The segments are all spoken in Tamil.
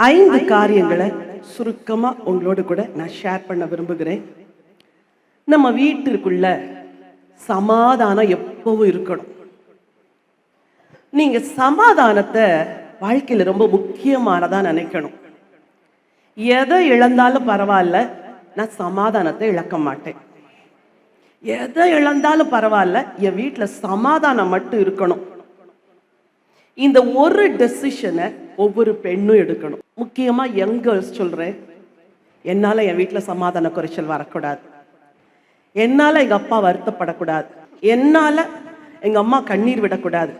5 காரியங்களை சுருக்கமா உங்களோடு கூட நான் ஷேர் பண்ண விரும்புகிறேன். நம்ம வீட்டிற்குள்ள சமாதானம் எப்பவும் இருக்கணும். நீங்க சமாதானத்தை வாழ்க்கையில ரொம்ப முக்கியமானதா நினைக்கணும். எதை இழந்தாலும் பரவாயில்ல, நான் சமாதானத்தை இழக்க மாட்டேன். எதை இழந்தாலும் பரவாயில்ல, என் வீட்டுல சமாதானம் மட்டும் இருக்கணும். இந்த ஒரு டெசிஷனை ஒவ்வொரு பெண்ணும் எடுக்கணும். முக்கியமா யங் கேர்ள்ஸ் சொல்றேன். என்னால என் வீட்டுல சமாதான குறைச்சல் வரக்கூடாது, என்னால எங்க அப்பா வருத்தப்படக்கூடாது, என்னால எங்க அம்மா கண்ணீர் விடக்கூடாது.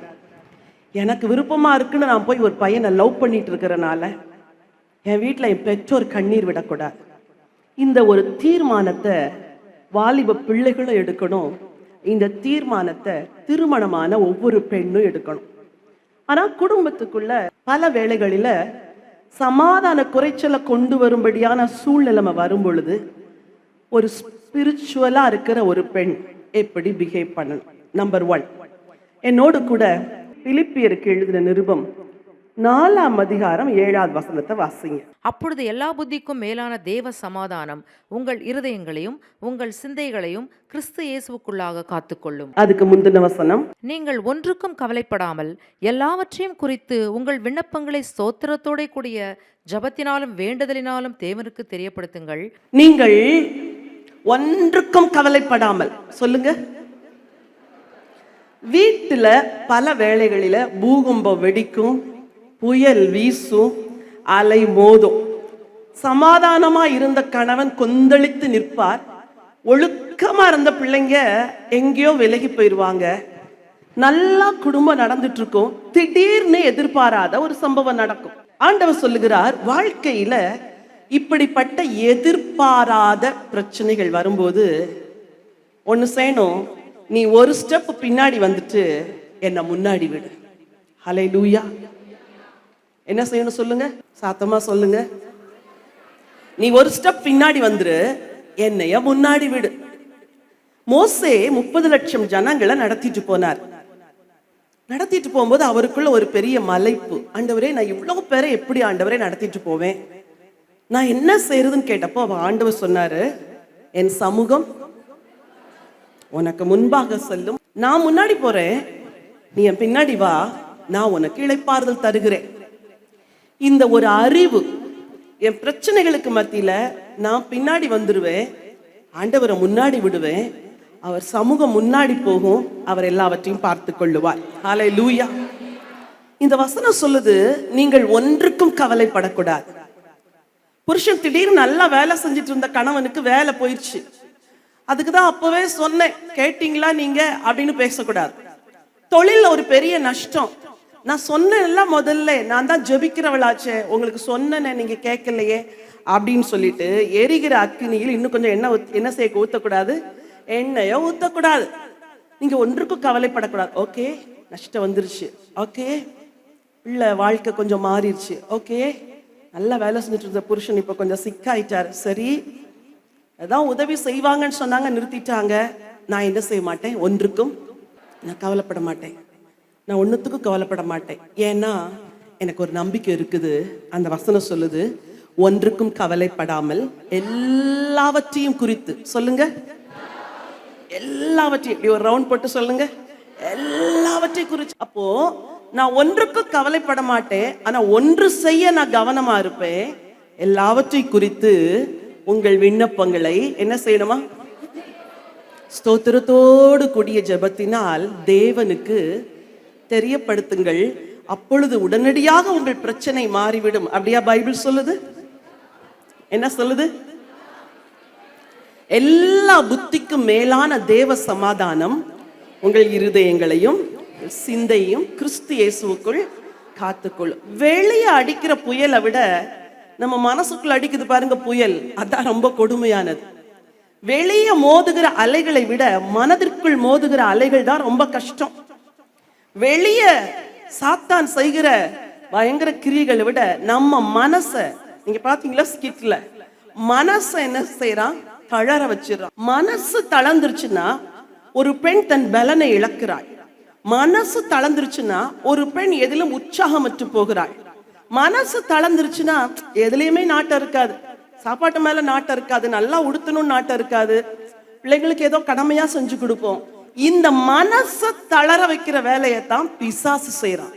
எனக்கு விருப்பமா இருக்குன்னு நான் போய் ஒரு பையனை லவ் பண்ணிட்டு இருக்கிறனால என் வீட்டுல என் பெற்றோர் கண்ணீர் விடக்கூடாது. இந்த ஒரு தீர்மானத்தை வாலிப பிள்ளைகளும் எடுக்கணும். இந்த தீர்மானத்தை திருமணமான ஒவ்வொரு பெண்ணும் எடுக்கணும். ஆனா குடும்பத்துக்குள்ள பல வேளைகளில சமாதான குறைச்சலை கொண்டு வரும்படியான சூழ்நிலைமை வரும் பொழுது ஒரு ஸ்பிரிச்சுவலா இருக்கிற ஒரு பெண் எப்படி பிஹேவ் பண்ணணும்? நம்பர் 1, என்னோடு கூட பிலிப்பியருக்கு எழுதின நிருபம் 4ஆம் அதிகாரம் 7வது வசனத்தை வாசிங்க. அப்பொழுது எல்லா புத்திக்கும் மேலான தேவ சமாதானம் உங்கள் இருதயங்களையும் உங்கள் சிந்தைகளையும் கிறிஸ்து இயேசுவுக்குள்ளாக காத்துக்கொள்ளும். அதுக்கு முந்தின வசனம், நீங்கள் ஒன்றுக்கும் கவலைப்படாமல் எல்லாவற்றையும் குறித்து உங்கள் விண்ணப்பங்களை ஸ்தோத்திரத்தோட கூடிய ஜபத்தினாலும் வேண்டுதலினாலும் தேவனுக்கு தெரியப்படுத்துங்கள். நீங்கள் ஒன்றுக்கும் கவலைப்படாமல் சொல்லுங்க. வீட்டுல பல வேளைகளில பூகம்பம் வெடிக்கும், புயல் வீசும், அலை மோதும். சமாதானமா இருந்த கணவன் கொந்தளித்து நிற்பார். ஒழுக்கமா இருந்த பிள்ளைங்க எங்கேயோ விலகி போயிடுவாங்க. நல்லா குடும்பம் நடந்துட்டு இருக்கும். திடீர்னு எதிர்பாராத ஒரு சம்பவம் நடக்கும். ஆண்டவர் சொல்லுகிறார், வாழ்க்கையில இப்படிப்பட்ட எதிர்பாராத பிரச்சனைகள் வரும்போது ஒன்னு செய்யணும். நீ ஒரு ஸ்டெப் பின்னாடி வந்துட்டு என்ன முன்னாடி விடு. ஹல்லேலூயா. என்ன செய்யணும் சொல்லுங்க, சாத்தமா சொல்லுங்க. நீ ஒரு ஸ்டெப் பின்னாடி வந்துரு, என்னைய முன்னாடி விடு. மோசே 30 லட்சம் ஜனங்களை நடத்திட்டு போனார். நடத்திட்டு போகும்போது அவருக்குள்ள ஒரு பெரிய மலைப்பு. ஆண்டவரே, நான் இவ்வளவு பேரை எப்படி ஆண்டவரே நடத்திட்டு போவேன்? நான் என்ன செய்யறதுன்னு கேட்டப்போ ஆண்டவர் சொன்னாரு, என் சமூகம் உனக்கு முன்பாக செல்லும், நான் முன்னாடி போறேன், நீ என் பின்னாடி வா, நான் உனக்கு இளைப்பாறுதல் தருகிறேன். இந்த ஒரு அறிவு, என் பிரச்சனைகளுக்கு மத்தியில நான் பின்னாடி வந்துடுவேன், ஆண்டவரை முன்னாடி விடுவேன், அவர் சமூகம் முன்னாடி போகும், அவர் எல்லாவற்றையும் பார்த்து கொள்ளுவார். ஹல்லேலூயா. இந்த வசனம் சொல்லுது, நீங்கள் ஒன்றுக்கும் கவலைப்படக்கூடாது. புருஷன் திடீர்னு நல்லா வேலை செஞ்சுட்டு இருந்த கணவனுக்கு வேலை போயிடுச்சு. அதுக்குதான் அப்பவே சொன்னேன், கேட்டீங்களா நீங்க அப்படின்னு பேசக்கூடாது. தொழில் ஒரு பெரிய நஷ்டம். நான் சொன்னேன்ல முதல்ல, நான் தான் ஜெபிக்கிறவளாச்சே, உங்களுக்கு சொன்னேன் நீங்க கேட்கலையே அப்படின்னு சொல்லிட்டு எரிகிற அக்கினியில் இன்னும் கொஞ்சம் என்ன சேர்க்க ஊத்தக்கூடாது, எண்ணெய ஊத்தக்கூடாது. நீங்க ஒன்றுக்கும் கவலைப்படக்கூடாது. ஓகே, நஷ்டம் வந்துருச்சு, ஓகே, பிள்ளை வாழ்க்கை கொஞ்சம் மாறிடுச்சு, ஓகே, நல்லா வேலை செஞ்சுட்டு இருந்த புருஷன் இப்ப கொஞ்சம் சிக்காயிட்டாரு, சரி, அதான் உதவி செய்வாங்கன்னு சொன்னாங்க, நிறுத்திட்டாங்க. நான் என்ன செய்ய மாட்டேன், ஒன்றுக்கும் நான் கவலைப்பட மாட்டேன், நான் ஒன்றுத்துக்கும் கவலைப்பட மாட்டேன். ஏன்னா எனக்கு ஒரு நம்பிக்கை இருக்குது. அந்த வசனம் சொல்லுது, ஒன்றுக்கும் கவலைப்படாமல் எல்லாவற்றையும் குறித்து சொல்லுங்க. எல்லாவற்றையும் இப்படி ஒரு ரவுண்ட் போட்டு சொல்லுங்க, எல்லாவற்றையும் குறித்து. அப்போ நான் ஒன்றுக்கும் கவலைப்பட மாட்டேன், ஆனா ஒன்று செய்ய நான் கவனமா இருப்பேன். எல்லாவற்றையும் குறித்து உங்கள் விண்ணப்பங்களை என்ன செய்யணுமா? ஸ்தோத்திரத்தோடு கூடிய ஜெபத்தினால் தேவனுக்கு தெரியப்படுத்துங்கள், அப்பொழுது உடனடியாக உங்கள் பிரச்சனை மாறிவிடும். அப்படியா பைபிள் சொல்லுது? என்ன சொல்லுது? எல்லா புத்திக்கும் மேலான தேவ சமாதானம் உங்கள் இருதயங்களையும் சிந்தையும் கிறிஸ்து இயேசுவுக்குள் காத்துக்கொள்ளும். வெளியே அடிக்கிற புயலை விட நம்ம மனசுக்குள்ள அடிக்குது பாருங்க புயல், அதான் ரொம்ப கொடுமையானது. வெளியே மோதுகிற அலைகளை விட மனதிற்குள் மோதுகிற அலைகள் தான் ரொம்ப கஷ்டம். வெளியே சாத்தான் செய்கிற பயங்கர கிரியைகளை விட நம்ம மனச, நீங்க பாத்தீங்களா ஸ்கிட்ல, மனச என்ன செய்யறான், தளர வச்சிடறான். மனசு தளர்ந்துருச்சுன்னா ஒரு பெண் தன் பலனை இழக்கிறாள். மனசு தளர்ந்துருச்சுன்னா ஒரு பெண் எதிலும் உற்சாகமற்று போகிறாள். மனசு தளர்ந்துருச்சுன்னா எதுலையுமே நாட்டம் இருக்காது. சாப்பாட்டு மேல நாட்டம் இருக்காது, நல்லா உடுத்தணும்னு நாட்டம் இருக்காது, பிள்ளைங்களுக்கு ஏதோ கடமையா செஞ்சு கொடுப்போம். இந்த மனசை தளர வைக்கிற வேலையைத்தான் பிசாசு செய்யறான்.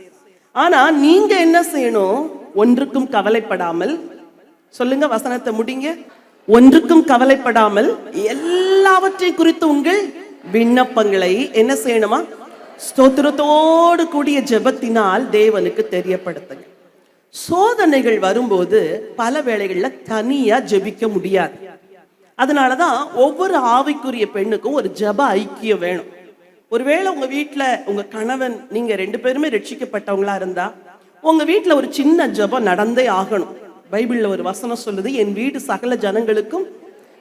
ஆனா நீங்க என்ன செய்யணும்? ஒன்றுக்கும் கவலைப்படாமல், சொல்லுங்க வசனத்தை முடிங்க. ஒன்றுக்கும் கவலைப்படாமல் எல்லாவற்றை குறித்து உங்கள் விண்ணப்பங்களை என்ன செய்யணுமா? ஸ்தோத்திரத்தோடு கூடிய ஜெபத்தினால் தேவனுக்கு தெரியப்படுத்துங்க. சோதனைகள் வரும்போது பல வேளைகள்ல தனியா ஜெபிக்க முடியாது. அதனாலதான் ஒவ்வொரு ஆவிக்குரிய பெண்ணுக்கும் ஒரு ஜெப ஐக்கியம் வேணும். ஒருவேளை உங்க வீட்டுல உங்க கணவன், நீங்க 2 பேருமே ரட்சிக்கப்பட்டவங்களா இருந்தா உங்க வீட்டுல ஒரு சின்ன ஜெபம் நடந்தே ஆகணும். பைபிள்ல ஒரு வசனம் சொல்லுது, என் வீடு சகல ஜனங்களுக்கும்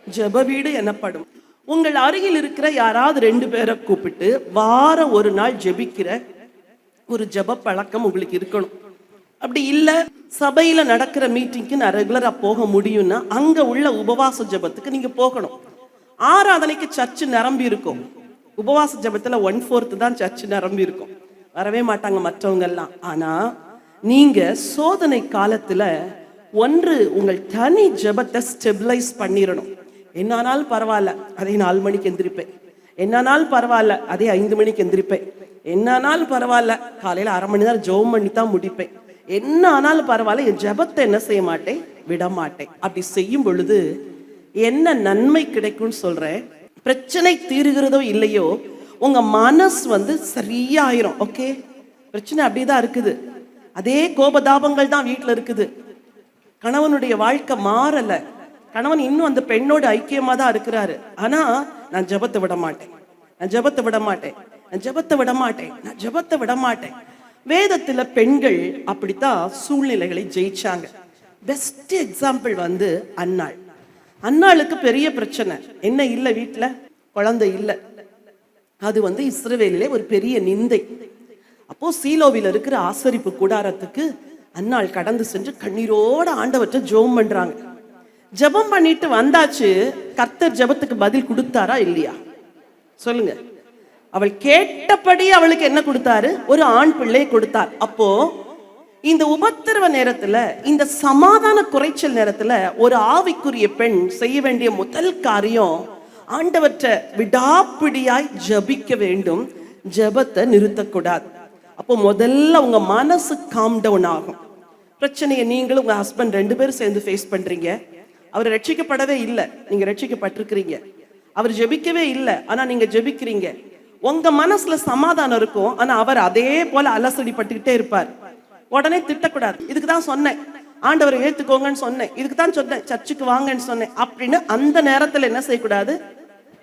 ஜெப வீடு எனப்படும். உங்கள் அருகில் இருக்கிற யாராவது 2 பேரை கூப்பிட்டு வாரம் ஒரு நாள் ஜெபிக்கிற ஒரு ஜெப பழக்கம் உங்களுக்கு இருக்கணும். அப்படி இல்ல, சபையில நடக்கிற மீட்டிங்க்கு நான் ரெகுலரா போக முடியும்னா அங்க உள்ள உபவாச ஜெபத்துக்கு நீங்க போகணும். ஆராதனைக்கு சர்ச்சு நிரம்பி இருக்கும். உபவாச ஜெபத்துல 1/4 தான் சர்ச்சு நிரம்பி இருக்கும், வரவே மாட்டாங்க மற்றவங்க எல்லாம். ஆனா நீங்க சோதனை காலத்துல ஒன்று உங்கள் தனி ஜெபத்தை ஸ்டெபிலைஸ் பண்ணிடணும். என்னானாலும் பரவாயில்ல, அதே 4 மணிக்கு எந்திரிப்பேன். என்னானாலும் பரவாயில்ல, அதே 5 மணிக்கு எந்திரிப்பேன். என்னானாலும் பரவாயில்ல, காலையில 1/2 மணி நேரம் ஜெபம் பண்ணி தான் முடிப்பேன். என்ன ஆனாலும் பரவாயில்ல, என் ஜெபத்தை என்ன செய்ய மாட்டேன், விட மாட்டேன். அப்படி செய்யும் பொழுது என்ன நன்மை கிடைக்கும்னு சொல்றேன். பிரச்சனை தீருகிறதோ இல்லையோ, உங்க மனசு சரியாயிரும். ஓகே, பிரச்சனை அப்படிதான் இருக்குது, அதே கோபதாபங்கள் தான் வீட்டுல இருக்குது, கணவனுடைய வாழ்க்கை மாறல, கணவன் இன்னும் அந்த பெண்ணோட ஐக்கியமா தான் இருக்கிறாரு. ஆனா நான் ஜெபத்தை விட மாட்டேன், நான் ஜெபத்தை விட மாட்டேன், நான் ஜெபத்தை விட மாட்டேன், நான் ஜெபத்தை விட மாட்டேன். வேதத்துல பெண்கள் அப்படித்தான் சூழ்நிலைகளை ஜெயிச்சாங்க. பெஸ்ட் எக்ஸாம்பிள் அன்னாள். அன்னாளுக்கு பெரிய பிரச்சனை என்ன? இல்ல, வீட்டுல குழந்தை இல்ல. அது இஸ்ரவேலிலே ஒரு பெரிய நிந்தை. அப்போ சீலோவில் இருக்கிற ஆசரிப்பு கூடாரத்துக்கு அன்னாள் கடந்து சென்று கண்ணீரோட ஆண்டவற்றை ஜெபம் பண்றாங்க. ஜெபம் பண்ணிட்டு வந்தாச்சு. கர்த்தர் ஜெபத்துக்கு பதில் கொடுத்தாரா இல்லையா? சொல்லுங்க. அவள் கேட்டபடி அவளுக்கு என்ன கொடுத்தாரு? ஒரு ஆண் பிள்ளையை கொடுத்தார். அப்போ இந்த உபத்திரவ நேரத்துல, இந்த சமாதான குறைச்சல் நேரத்துல ஒரு ஆவிக்குரிய பெண் செய்ய வேண்டிய முதல் காரியம், ஆண்டவற்றை விடாப்பிடியாய் ஜபிக்க வேண்டும், ஜபத்தை நிறுத்தக்கூடாது. அப்போ முதல்ல உங்க மனசு காம் டவுன் ஆகும். பிரச்சனையை நீங்களும் உங்க ஹஸ்பண்ட் 2 பேரும் சேர்ந்து ஃபேஸ் பண்றீங்க. அவர் ரட்சிக்கப்படவே இல்லை, நீங்க ரட்சிக்கப்பட்டிருக்கிறீங்க. அவர் ஜெபிக்கவே இல்லை, ஆனா நீங்க ஜெபிக்கிறீங்க. உங்க மனசுல சமாதானம் இருக்கும், ஆனா அவர் அதே போல அலசடி பட்டுக்கிட்டே இருப்பார். உடனே திட்டக்கூடாது. இதுக்கு தான் சொன்னேன் ஆண்டவரை ஏத்துக்கோங்கன்னு சொன்னேன், இதுக்கு தான் சொன்னேன் சர்ச்சுக்கு வாங்கன்னு சொன்னேன் அப்படின்னு அந்த நேரத்துல என்ன செய்யக்கூடாது?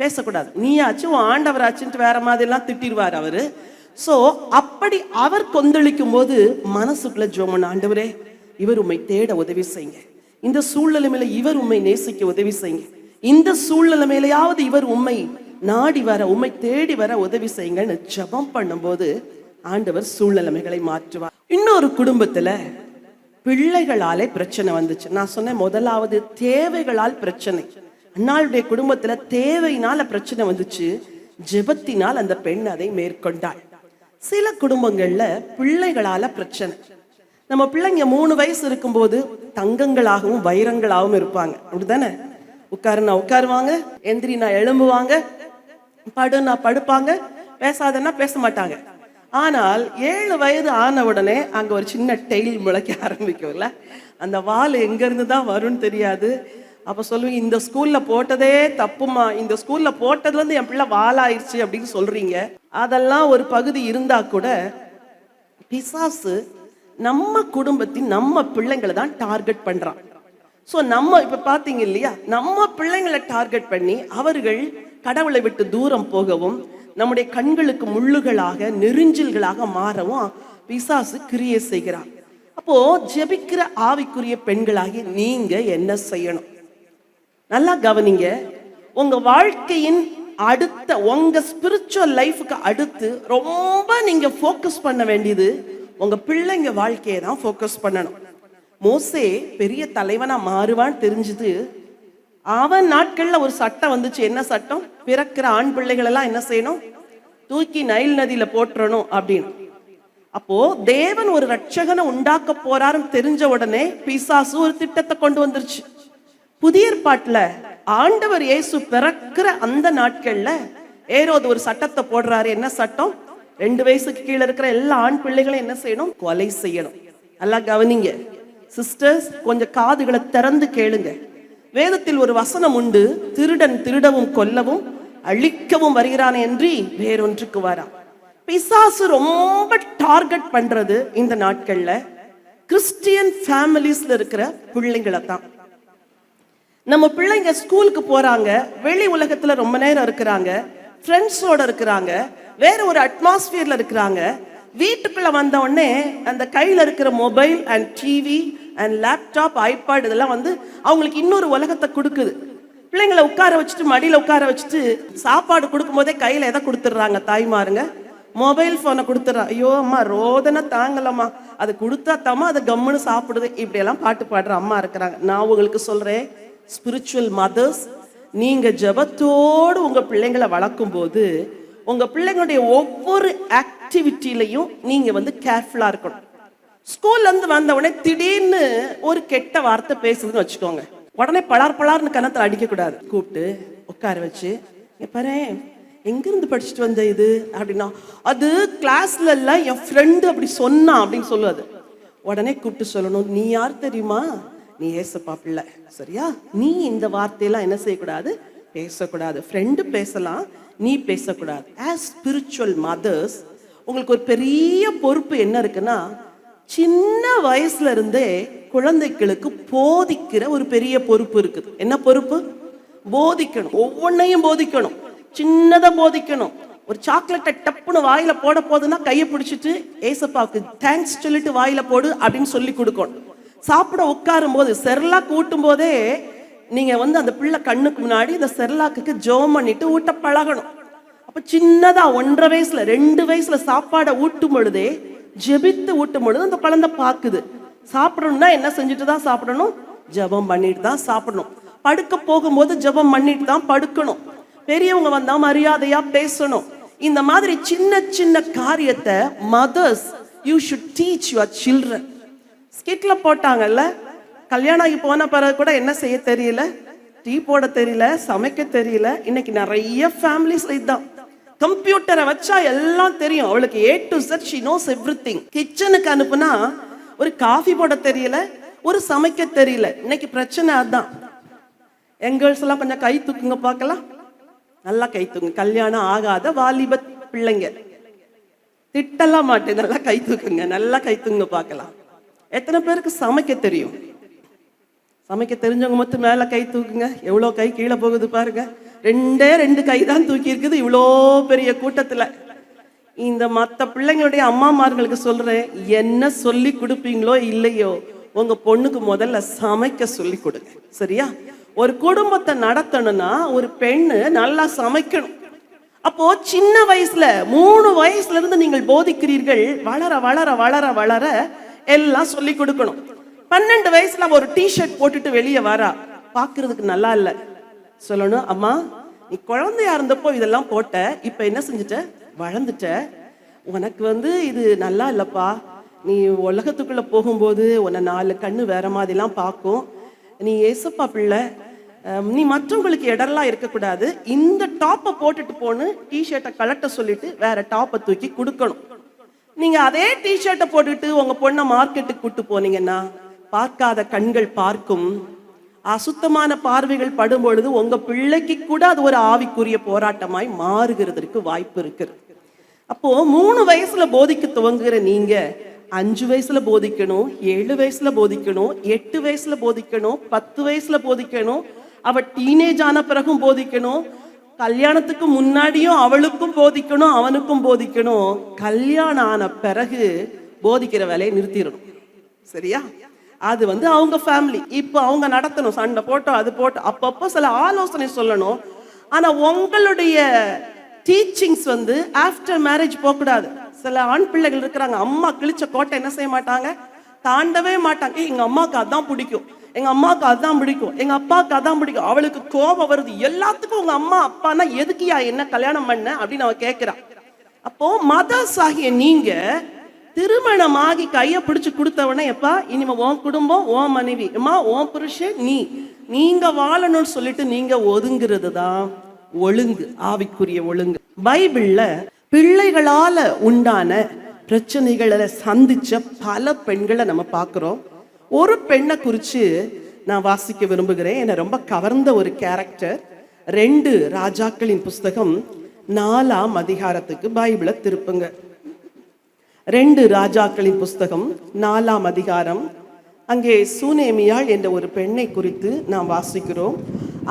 பேசக்கூடாது. நீயாச்சு உன் ஆண்டவராச்சுன்ட்டு வேற மாதிரி எல்லாம் திட்டிடுவார் அவரு. சோ அப்படி அவர் கொந்தளிக்கும் போது மனசுக்குள்ள ஜோமன், ஆண்டவரே இவர் உண்மை தேட உதவி செய்யுங்க, இந்த சூழ்நிலை மேல இவர் உண்மை நேசிக்க உதவி செய்யுங்க, இந்த சூழ்நிலை மேலையாவது இவர் உண்மை நாடி வர, உண்மை தேடி வர உதவி செய்யுங்கன்னு ஜெபம் பண்ணும்போது ஆண்டவர் சூழ்நிலைமைகளை மாற்றுவார். இன்னொரு குடும்பத்துல பிள்ளைகளாலே பிரச்சனை வந்துச்சு. நான் சொன்னேன் முதலாவது தேவைகளால் பிரச்சனை. அன்னாளுடைய குடும்பத்துல தேவையினால பிரச்சனை வந்துச்சு, ஜெபத்தினால் அந்த பெண் அதை மேற்கொண்டாள். சில குடும்பங்கள்ல பிள்ளைகளால பிரச்சனை. நம்ம பிள்ளைங்க 3 வயசு இருக்கும்போது தங்கங்களாகவும் வைரங்களாகவும் இருப்பாங்க, அப்படித்தானே? உட்காருனா உட்காருவாங்க, எந்திரினா எழும்புவாங்க, படுனா படுப்பாங்க, பேசாதன்னா பேச மாட்டாங்க. ஆனால் 7 வயது ஆன உடனே அங்க ஒரு சின்ன டெய்ல் முளைக்க ஆரம்பிக்கும்ல, அந்த வால் எங்க இருந்து தான் வரும்னு தெரியாது. அப்ப சொல்லுவீங்க, இந்த ஸ்கூல்ல போட்டதே தப்புமா, இந்த ஸ்கூல்ல போட்டதுல இருந்து என் பிள்ளை வாலாயிருச்சு அப்படின்னு சொல்றீங்க. அதெல்லாம் ஒரு பகுதி இருந்தா கூட பிசாசு நம்ம குடும்பத்தின் நம்ம பிள்ளைங்களை தான் டார்கெட் பண்றான். சோ நம்ம இப்ப பாத்தீங்க இல்லையா, நம்ம பிள்ளைங்களை டார்கெட் பண்ணி அவர்கள் கடவுளை விட்டு தூரம் போகவும், நம்முடைய கண்களுக்கு முள்ளுகளாக நெருஞ்சில்களாக மாறவும் பிசாசு கிரியை செய்கிறான். அப்போ ஜெபிக்கிற ஆவிக்குரிய பெண்களாகி நீங்க என்ன செய்யணும்? நல்லா கவனிங்க. உங்க வாழ்க்கையின் அடுத்த, உங்க ஸ்பிரிச்சுவல் லைஃபுக்கு அடுத்து ரொம்ப நீங்க ஃபோக்கஸ் பண்ண வேண்டியது உங்க பிள்ளைங்க வாழ்க்கையை தான் ஃபோக்கஸ் பண்ணணும். மோசே பெரிய தலைவனா மாறுவான்னு தெரிஞ்சது, அவன் நாட்கள்ல ஒரு சட்டம் வந்துச்சு. என்ன சட்டம்? பிறக்கிற ஆண் பிள்ளைகள் எல்லாம் என்ன செய்யணும்? தூக்கி நைல் நதியில போட்டுறணும் அப்படின்னு. அப்போ தேவன் ஒரு ரட்சகனை உண்டாக்க போறாருன்னு தெரிஞ்ச உடனே பிசாசு ஒரு திட்டத்தை கொண்டு வந்துருச்சு. புதிய ஏற்பாட்டுல ஆண்டவர் இயேசு பிறக்கிற அந்த நாட்கள்ல ஏரோது ஒரு சட்டத்தை போடுறாரு. என்ன சட்டம்? 2 வயசுக்கு கீழே இருக்கிற எல்லா ஆண் பிள்ளைகளையும் என்ன செய்யணும்? கொலை செய்யணும். நல்லா கவனிங்க சிஸ்டர்ஸ், கொஞ்சம் காதுகளை திறந்து கேளுங்க. வேதத்தில் ஒரு வசனம் உண்டு, திருடன் திருடவும் கொல்லவும் அழிக்கவும் வருகிறான் என்று வேறொன்றுக்கு வரான். பிசாசு ரொம்ப டார்கெட் பண்றது இந்த நாட்கள்ல கிறிஸ்டியன் ஃபேமிலிஸ்ல இருக்கிற பிள்ளைங்களை தான். நம்ம பிள்ளைங்க ஸ்கூலுக்கு போறாங்க, வெளி உலகத்துல ரொம்ப நேரம் இருக்கிறாங்க, ஃப்ரெண்ட்ஸோட இருக்கிறாங்க, வேற ஒரு அட்மாஸ்பியர்ல இருக்கிறாங்க. வீட்டுக்குள்ள வந்த உடனே அந்த கையில இருக்கிற mobile and TV and laptop, iPad இதெல்லாம் வந்து அவங்களுக்கு இன்னொரு உலகத்தை கொடுக்குது. பிள்ளைங்களை உட்கார வச்சுட்டு மடியில உட்கார வச்சுட்டு சாப்பாடு கொடுக்கும் போதே கையில எதை கொடுத்துடுறாங்க தாய்மாருங்க? மொபைல் போனை கொடுத்துட்றாங்க. ஐயோ அம்மா ரோதனை தாங்கலம்மா, அது கொடுத்தா தாமா அதை கம்முன்னு சாப்பிடுது. இப்படியெல்லாம் பாட்டு பாடுற அம்மா இருக்கிறாங்க. நான் உங்களுக்கு சொல்றேன், ஸ்பிரிச்சுவல் மதர்ஸ், நீங்க ஜெபத்தோடு உங்க பிள்ளைங்களை வளர்க்கும் போது உங்க பிள்ளைங்களுடைய ஒவ்வொரு ஆக்டிவிட்டிலையும் நீங்க வந்து கேர்ஃபுல்லா இருக்கணும். ஸ்கூல்ல இருந்து வந்த உடனே திடீர்னு ஒரு கெட்ட வார்த்தை பேசுதுன்னு வச்சுக்கோங்க, உடனே பலார்னு கன்னத்துல அடிக்க கூடாது. கூப்பிட்டு உட்கார வச்சு, பாரு எங்கிருந்து படிச்சுட்டு வந்த இது அப்படின்னா, அது கிளாஸ்ல இல்ல என் ஃப்ரெண்டு அப்படி சொன்னா அப்படின்னு சொல்லுவது. உடனே கூப்பிட்டு சொல்லணும், நீ யார் தெரியுமா? நீ ஏசப்பா பிள்ளை, சரியா? நீ இந்த வார்த்தையெல்லாம் என்ன செய்யக்கூடாது? பேசக்கூடாது. ஃப்ரெண்டு பேசலாம், நீ பேசக்கூடாது. ஆஸ் ஸ்பிரிச்சுவல் மதர்ஸ் உங்களுக்கு ஒரு பெரிய பொறுப்பு என்ன இருக்குன்னா, சின்ன வயசுல இருந்தே குழந்தைகளுக்கு போதிக்கிற ஒரு பெரிய பொறுப்பு இருக்குது. என்ன பொறுப்பு? போதிக்கணும். ஒவ்வொன்னையும் போதிக்கணும். சின்னதை போதிக்கணும். ஒரு சாக்லேட்டை டப்புன்னு வாயில போட போதுன்னா கையை பிடிச்சிட்டு ஏசப்பாவுக்கு தேங்க்ஸ் சொல்லிட்டு வாயில போடு அப்படின்னு சொல்லி கொடுக்கணும். சாப்பிட உட்காரும் போது செர்லாக் ஊட்டும் போதே நீங்க வந்து அந்த பிள்ளை கண்ணுக்கு முன்னாடி இந்த செர்லாக்கு ஜெபம் பண்ணிட்டு ஊட்ட பழகணும். அப்ப சின்னதா 1.5 வயசுல 2 வயசுல சாப்பாடை ஊட்டும் பொழுதே ஜெபித்து ஊட்டும் பொழுது அந்த குழந்தை பாக்குது. சாப்பிடணும்னா என்ன செஞ்சுட்டு தான் சாப்பிடணும்? ஜெபம் பண்ணிட்டு தான் சாப்பிடணும். படுக்க போகும்போது ஜெபம் பண்ணிட்டு தான் படுக்கணும். பெரியவங்க வந்தா மரியாதையா பேசணும். இந்த மாதிரி சின்ன சின்ன காரியத்தை mothers you should teach your children. ஸ்கிட்ல போட்டாங்கல்ல, கல்யாணம் ஆகி போன பிறகு கூட என்ன செய்ய தெரியல, டீ போட தெரியல, சமைக்க தெரியல. இன்னைக்கு நிறைய ஃபேமிலிஸ்ல இதுதான். கம்ப்யூட்டரை வச்சா எல்லாம் தெரியும் அவளுக்கு, A to Z she knows everything. கிச்சனுக்கு அனுப்புனா ஒரு காஃபி போட தெரியல, ஒரு சமைக்க தெரியல. இன்னைக்கு பிரச்சனை அதுதான். எங்கள்ஸ் எல்லாம் கொஞ்சம் கை தூக்குங்க பார்க்கலாம். நல்லா கை தூக்குங்க. கல்யாணம் ஆகாத வாலிப பிள்ளைங்க, திட்டலாம் மாட்டேன், நல்லா கை தூக்குங்க, நல்லா கை தூக்குங்க பார்க்கலாம். எத்தனை பேருக்கு சமைக்க தெரியும்? சமைக்க தெரிஞ்சவங்க மட்டும் மேல கை தூக்குங்க. எவ்வளோ கை கீழே போகுது பாருங்க. 2 கை தான் தூக்கி இருக்குது இவ்வளோ பெரிய கூட்டத்துல. இந்த மற்ற பிள்ளைங்களுடைய அம்மாமார்களுக்கு சொல்றேன், என்ன சொல்லி கொடுப்பீங்களோ இல்லையோ, உங்க பொண்ணுக்கு முதல்ல சமைக்க சொல்லி கொடுங்க, சரியா? ஒரு குடும்பத்தை நடத்தணும்னா ஒரு பெண்ணு நல்லா சமைக்கணும். அப்போ சின்ன வயசுல 3 வயசுல இருந்து நீங்கள் போதிக்கிறீர்கள். வளர வளர வளர வளர எல்லாம் சொல்லி கொடுக்கணும். 12 வயசுல ஒரு டிஷர்ட் போட்டுட்டு வெளியே வரா, பாக்குறதுக்கு நல்லா இல்ல. சொல்லணும், அம்மா நீ குழந்தையா இருந்தப்போ இதெல்லாம் போட்ட, இப்ப என்ன செஞ்சுட்ட? வளர்ந்துட்ட. உனக்கு வந்து இது நல்லா இல்லப்பா. நீ உலகத்துக்குள்ள போகும்போது உன்னை 4 கண்ணு வேற மாதிரிலாம் பார்க்கும். நீ ஏசப்பா பிள்ளை, நீ மற்றவங்களுக்கு இடர்லாம் இருக்கக்கூடாது. இந்த டாப்பை போட்டுட்டு போன்னு டிஷர்ட்டை கலட்ட சொல்லிட்டு வேற டாப்பை தூக்கி கொடுக்கணும். நீங்க அதே டிஷர்ட்டை போட்டுட்டு உங்க பொண்ணை மார்க்கெட்டுக்கு கூட்டு போனீங்கன்னா, பார்க்காத கண்கள் பார்க்கும், அசுத்தமான பார்வைகள் படும் பொழுது உங்க பிள்ளைக்கு கூட அது ஒரு ஆவிக்குரிய போராட்டமாய் மாறுகிறதுக்கு வாய்ப்பு இருக்குது. அப்போ 3 வயசுல போதிக்க துவங்குகிற நீங்க 5 வயசுல போதிக்கணும், 7 வயசுல போதிக்கணும், 8 வயசுல போதிக்கணும், 10 வயசுல போதிக்கணும், அவ டீனேஜ் ஆன பிறகும் போதிக்கணும், கல்யாணத்துக்கு முன்னாடியும் அவளுக்கும் போதிக்கணும், அவனுக்கும் போதிக்கணும். கல்யாணம் ஆன பிறகு போதிக்கிற வேலையை நிறுத்திடணும், சரியா? அது வந்து அவங்க ஃபேமிலி. இப்போ அவங்க நடத்தணும். சண்டை போட்டோம், அது போட்டோம், அப்பப்போ சில ஆலோசனை சொல்லணும். ஆனா உங்களுடைய டீச்சிங்ஸ் வந்து ஆஃப்டர் மேரேஜ் போகக்கூடாது. சில ஆண் பிள்ளைகள் இருக்கிறாங்க, அம்மா கிழிச்ச கோட்டை என்ன செய்ய மாட்டாங்க? தாண்டவே மாட்டாங்க. எங்க அம்மாவுக்கு அதான் பிடிக்கும், எங்க அம்மாவுக்கு அதான் பிடிக்கும், எங்க அப்பாவுக்கு அதான் பிடிக்கும். அவளுக்கு கோபம் வருது. எல்லாத்துக்கும் உங்க அம்மா அப்பானா எதுக்கியா என்ன கல்யாணம் பண்ண அப்படின்னு அவ கேட்கிறா. அப்போ மதர்ஸ் ஆகிய நீங்க திருமணமாகி கையை பிடிச்சு கொடுத்தவனே, எப்பா இனிமே உன் குடும்பம், உன் மனைவி, அம்மா உன் புருஷன், நீங்க வாழணும்னு சொல்லிட்டு நீங்க ஒதுங்கிறது தான் ஒழுங்கு, ஆவிக்குரிய ஒழுங்கு. பைபிள்ல பிள்ளைகளால உண்டான பிரச்சனைகளை சந்திச்ச பல பெண்களை நம்ம பார்க்கிறோம். ஒரு பெண்ணை குறிச்சு நான் வாசிக்க விரும்புகிறேன். என்னை ரொம்ப கவர்ந்த ஒரு கேரக்டர். 2 ராஜாக்களின் புஸ்தகம் 4ஆம் அதிகாரத்துக்கு பைபிளை திருப்புங்க. 2 ராஜாக்களின் புஸ்தகம் 4ஆம் அதிகாரம். அங்கே சூனேமியாள் என்ற ஒரு பெண்ணை குறித்து நாம் வாசிக்கிறோம்.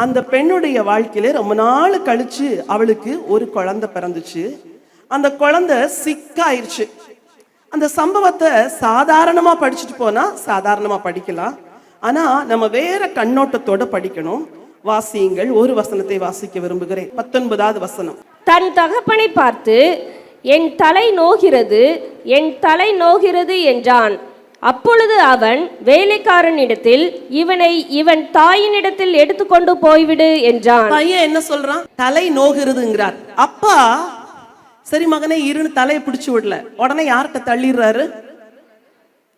அந்த பெண்ணுடைய வாழ்க்கையில ரொம்ப நாள் கழிச்சு அவளுக்கு ஒரு குழந்தை பிறந்துச்சு. அந்த குழந்தை சிக்காயிருச்சு. அந்த சம்பவத்தை சாதாரணமா படிச்சுட்டு போனா சாதாரணமா படிக்கலாம். ஆனா நம்ம வேற கண்ணோட்டத்தோட படிக்கணும். வாசியுங்கள். ஒரு வசனத்தை வாசிக்க விரும்புகிறேன். 19வது வசனம். தன் தகப்பனை பார்த்து, என் தலை நோகிறது, என் தலை நோகிறது என்றான். அப்பொழுது அவன் வேலைக்காரனிடத்தில், இவனை இவன் தாயினிடத்தில் எடுத்துக்கொண்டு போய்விடு என்றான். பையன் என்ன சொல்றான்? தலை நோகிறதுங்கிறார். அப்பா சரி மகனே இருன்னு தலையை பிடிச்சு விடல. உடனே யார்கிட்ட தள்ளிடுறாரு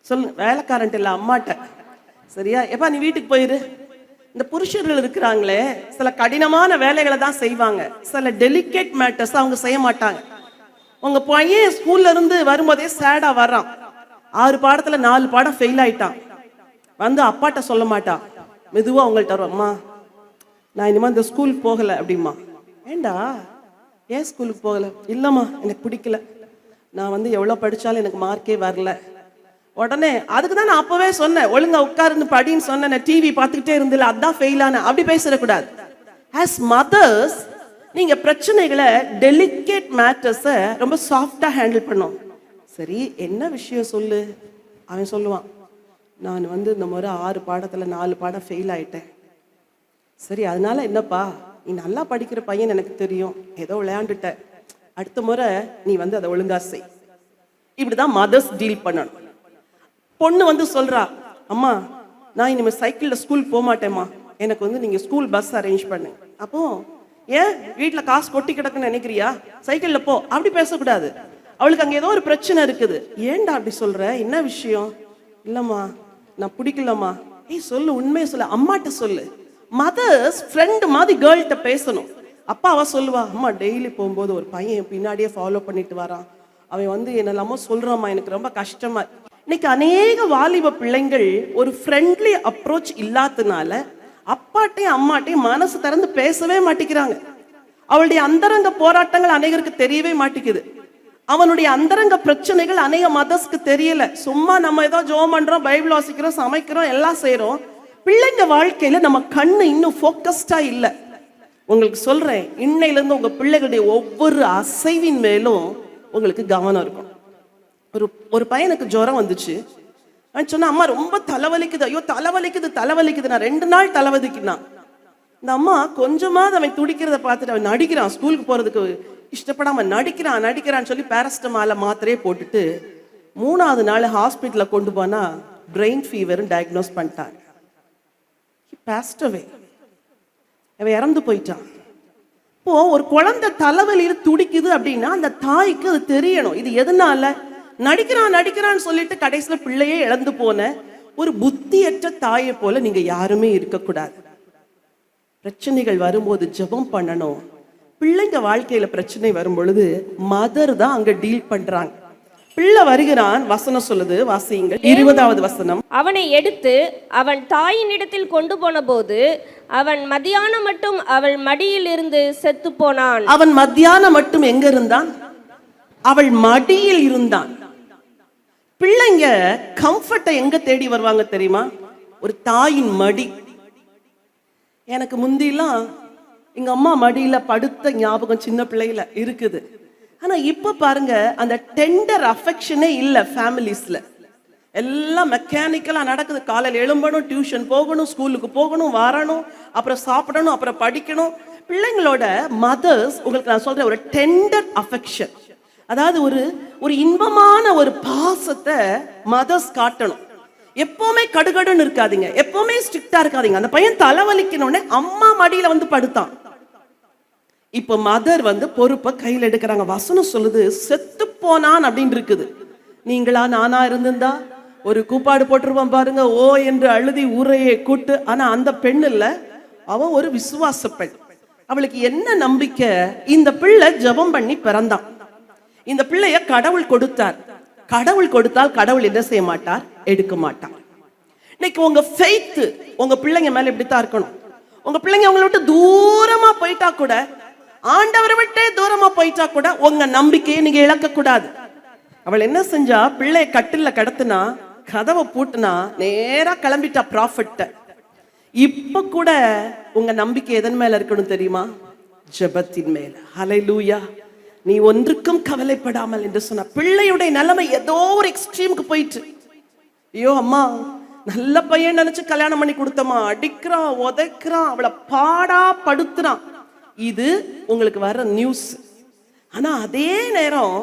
சொல்லுங்க? வேலைக்காரன்ட்டு இல்ல, அம்மாட்ட. சரியா? எப்பா நீ வீட்டுக்கு போயிரு. இந்த புருஷர்கள் இருக்கிறாங்களே, சில கடினமான வேலைகளை தான் செய்வாங்க. சில டெலிகேட் மேட்டர்ஸ் அவங்க செய்ய மாட்டாங்க. உங்க பையன் ஸ்கூல்ல இருந்து வரும்போதே சேடா வர்றான். 6 பாடத்துல 4 பாடம் ஃபெயில் ஆயிட்டான். வந்து அப்பாட்ட சொல்ல மாட்டான். மெதுவா உங்கள்கிட்ட வரும், அம்மா நான் இனிமே இந்த ஸ்கூல் போகல அப்படிமா. ஏண்டா ஏன் ஸ்கூலுக்கு போகல? இல்லம்மா எனக்கு பிடிக்கல, நான் வந்து எவ்வளோ படிச்சாலும் எனக்கு மார்க்கே வரல. உடனே அதுக்கு தான் நான் அப்பவே சொன்னேன், ஒழுங்கா உட்கார்ந்து படின்னு சொன்னேன், டிவி பார்த்துக்கிட்டே இருந்தில்ல, அதான் ஃபெயில் ஆன. அப்படி பேசிடக்கூடாது. ஆஸ் மதர்ஸ் நீங்க பிரச்சனைகளை, டெலிகேட் மேட்டர்ஸை ரொம்ப சாஃப்டா ஹேண்டில் பண்ணும். சரி என்ன விஷயம் சொல்லு. அவன் சொல்லுவான், நான் வந்து இந்த முறை 6 பாடத்துல 4 பாடம் ஃபெயில் ஆயிட்டேன். சரி அதனால என்னப்பா, நீ நல்லா படிக்கிற பையன் எனக்கு தெரியும், ஏதோ விளையாண்டுட்ட, அடுத்த முறை நீ வந்து அதை ஒழுங்கா செய். இப்படிதான் மதர்ஸ் டீல் பண்ணணும். பொண்ணு வந்து சொல்றா, அம்மா நான் இனிமேல் சைக்கிள்ல ஸ்கூல் போக மாட்டேம்மா, எனக்கு வந்து நீங்க ஸ்கூல் பஸ் அரேஞ்ச் பண்ணு. அப்போ ஏன் வீட்டுல காசு கொட்டி கிடக்குன்னு நினைக்கிறியா, சைக்கிள்ல போ. அப்படி பேசக்கூடாது. அவளுக்கு அங்க ஏதோ ஒரு பிரச்சனை இருக்குது. ஏன்டா அப்படி சொல்ற, என்ன விஷயம்? இல்லம்மா நான் பிடிக்கலம்மா. ஏய் சொல்லு, உண்மையை சொல்லு, அம்மாட்ட சொல்லு. மதர்ஸ் ஃப்ரெண்ட் மாதிரி கேர்ள்கிட்ட பேசணும். அப்பா அவ சொல்லுவா, அம்மா டெய்லி போகும்போது ஒரு பையன் பின்னாடியே ஃபாலோ பண்ணிட்டு வரான், அவன் வந்து என்னெல்லாமோ சொல்றாம்மா, எனக்கு ரொம்ப கஷ்டமா. இன்னைக்கு அநேக வாலிப பிள்ளைங்கள் ஒரு ஃப்ரெண்ட்லி அப்ரோச் இல்லாததுனால அப்பாட்டையும் அம்மாட்டையும் மனசு திறந்து பேசவே மாட்டேங்கிறாங்க. அவளுடைய அந்தரங்க போராட்டங்கள் அநேகருக்கு தெரியவே மாட்டேங்குது. அவனுடைய அந்தரங்க பிரச்சனைகள் அநேக மதர்ஸ்க்கு தெரியல. சும்மா நம்ம ஏதோ ஜோம் பண்றோம், பைபிள் வாசிக்கிறோம், சமைக்கிறோம், எல்லாம் செய்யறோம். பிள்ளைங்க வாழ்க்கையில நம்ம கண்ணு இன்னும் ஃபோக்கஸ்டா இல்லை. உங்களுக்கு சொல்றேன், இன்னையில இருந்து உங்க பிள்ளைகளுடைய ஒவ்வொரு அசைவின் மேலும் உங்களுக்கு கவனம் இருக்கும். ஒரு பையனுக்கு ஜுரம் வந்துச்சு. சொன்னா, அம்மா ரொம்ப தலைவலிக்குது, ஐயோ தலைவலிக்குது தலைவலிக்குது. நான் 2 நாள் தலைவலிக்குனா, இந்த அம்மா கொஞ்சமாவது அவன் துடிக்கிறத பார்த்துட்டு அவன் நடிக்கிறான், ஸ்கூலுக்கு போறதுக்கு இஷ்டப்படாம நடிக்கிறான்னு சொல்லி பேரஸ்டமால மாத்திரையே போட்டுட்டு 3ஆவது நாள் ஹாஸ்பிட்டல்ல கொண்டு போனா பிரெயின் ஃபீவர் டயக்னோஸ் பண்ணிட்டாங்க. passed away. அவன் இறந்து போயிட்டான். இப்போ ஒரு குழந்தை தலைவலியில துடிக்குது அப்படின்னா அந்த தாய்க்கு அது தெரியணும். இது எதனால? நடிக்கிறான்னு சொல்லிட்டு கடைசியில பிள்ளையே இழந்து போன ஒரு புத்தியற்ற தாயை போல நீங்க யாருமே இருக்கக்கூடாது. பிரச்சனைகள் வரும்போது ஜெபம் பண்ணணும். பிள்ளைங்க வாழ்க்கையில பிரச்சனை வரும் பொழுது மதர் தான் அங்க டீல் பண்றாங்க. பிள்ளை வருகிறான், வசனம் சொல்லுது, வாசியுங்கள். 20வது வசனம். அவனை எடுத்து அவன் தாயினிடத்தில் கொண்டு போன போது அவன் மத்தியானம் மட்டும் அவள் மடியில் இருந்து செத்து போனான். அவன் மத்தியானம் மட்டும் எங்க இருந்தான்? அவள் மடியில் இருந்தான். பிள்ளைங்க கம்ஃபர்ட்டை எங்க தேடி வருவாங்க தெரியுமா? ஒரு தாயின் மடி. எனக்கு முந்திலாம் எங்க அம்மா மடியில படுத்த ஞாபகம் சின்ன பிள்ளையில இருக்குது. ஆனா இப்ப பாருங்க, அந்த டெண்டர் அஃபெக்ஷனே இல்ல ஃபேமிலிஸ்ல. எல்லாம் மெக்கானிக்கலா நடக்குது. காலையில் எழும்பணும், டியூஷன் போகணும், ஸ்கூலுக்கு போகணும், வரணும், அப்புறம் சாப்பிடணும், அப்புறம் படிக்கணும். பிள்ளைங்களோட மதர்ஸ், உங்களுக்கு நான் சொல்றேன், ஒரு டெண்டர் அஃபெக்ஷன், அதாவது ஒரு இன்பமான ஒரு பாசத்தை மதர்ஸ் காட்டணும். எப்பவுமே கடுகடுன்னு இருக்காதீங்க, எப்பவுமே ஸ்ட்ரிக்டா இருக்காதீங்க. அந்த பையன் தலைவலிக்கணும்னே அம்மா மடியில வந்து படுத்தான். இப்ப மதர் வந்து பொறுப்பை கையில் எடுக்கிறாங்க. வசனம் சொல்லுது செத்து போனான் அப்படின்னு இருக்குது. நீங்களா நானா இருந்திருந்தா ஒரு கூப்பாடு போட்டிருப்பான் பாருங்க, ஓ என்று அழுதி ஊரையை கூட்டு. ஆனா அந்த பெண் இல்ல, அவ ஒரு விசுவாச பெண். அவளுக்கு என்ன நம்பிக்கை? இந்த பிள்ளை ஜெபம் பண்ணி பிறந்தான். இந்த பிள்ளைய கடவுள் கொடுத்தார். கடவுள் கொடுத்தால் கடவுள் என்ன செய்ய மாட்டார்? எடுக்க மாட்டார். இன்னைக்கு உங்க ஃபெய்த் உங்க பிள்ளைங்க மேல இப்படித்தான் இருக்கணும். உங்க பிள்ளைங்க உங்களை விட்டு தூரமா போயிட்டா கூட, ஆண்டவரை விட்டே தூரமா போயிட்டா கூட, உங்க நம்பிக்கையை நீங்க இழக்க கூடாது. அவள் என்ன செஞ்சா? பிள்ளைய கட்டில கடத்துனா, கதவை பூட்டுனா, நேரா கிளம்பிட்டா ப்ராஃபெட். இப்ப கூட உங்க நம்பிக்கை எதன் மேல இருக்கணும் தெரியுமா? ஜெபத்தின் மேல. ஹல்லேலூயா. நீ ஒன்றுக்கும் கவலைப்படாமல் என்று சொன்ன பிள்ளையுடைய நிலைமை ஏதோ ஒரு எக்ஸ்ட்ரீமுக்கு போயிட்டு, ஐயோ அம்மா நல்ல பையன் நினைச்சு கல்யாணம் பண்ணி கொடுத்தமா, அடிக்கிறான், உதைக்கிறான், அவளை பாடா படுத்துறான். இது உங்களுக்கு வர நியூஸ். ஆனா அதே நேரம்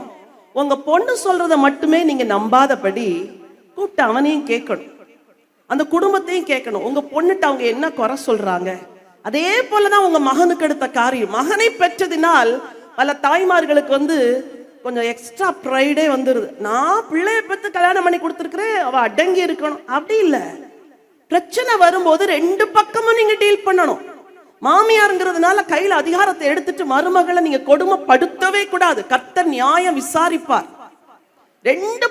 உங்க பொண்ணு சொல்றத மட்டுமே நீங்க நம்பாதபடி கூப்பிட்டு அவனையும் கேட்கணும், அந்த குடும்பத்தையும் கேட்கணும். உங்க பொண்ணுட்டு அவங்க என்ன குறை சொல்றாங்க? அதே போலதான் உங்க மகனுக்கு எடுத்த காரியம். மகனை பெற்றதினால் பல தாய்மார்களுக்கு கொஞ்சம் எக்ஸ்ட்ரா ப்ரைடே வந்துருது. நான் பிள்ளைய பெற்று கல்யாணம் பண்ணி கொடுத்துருக்கிறேன், அவ அடங்கி இருக்கணும். அப்படி இல்லை. பிரச்சனை வரும்போது ரெண்டு பக்கமும் நீங்க டீல் பண்ணணும். மாமியாருங்கிறதுனால கையில அதிகாரத்தை எடுத்துட்டு மருமகளை நீங்க கொடுமைப்படுத்தவே கூடாது. கர்த்தர் நியாயம் விசாரிப்பார். ரெண்டு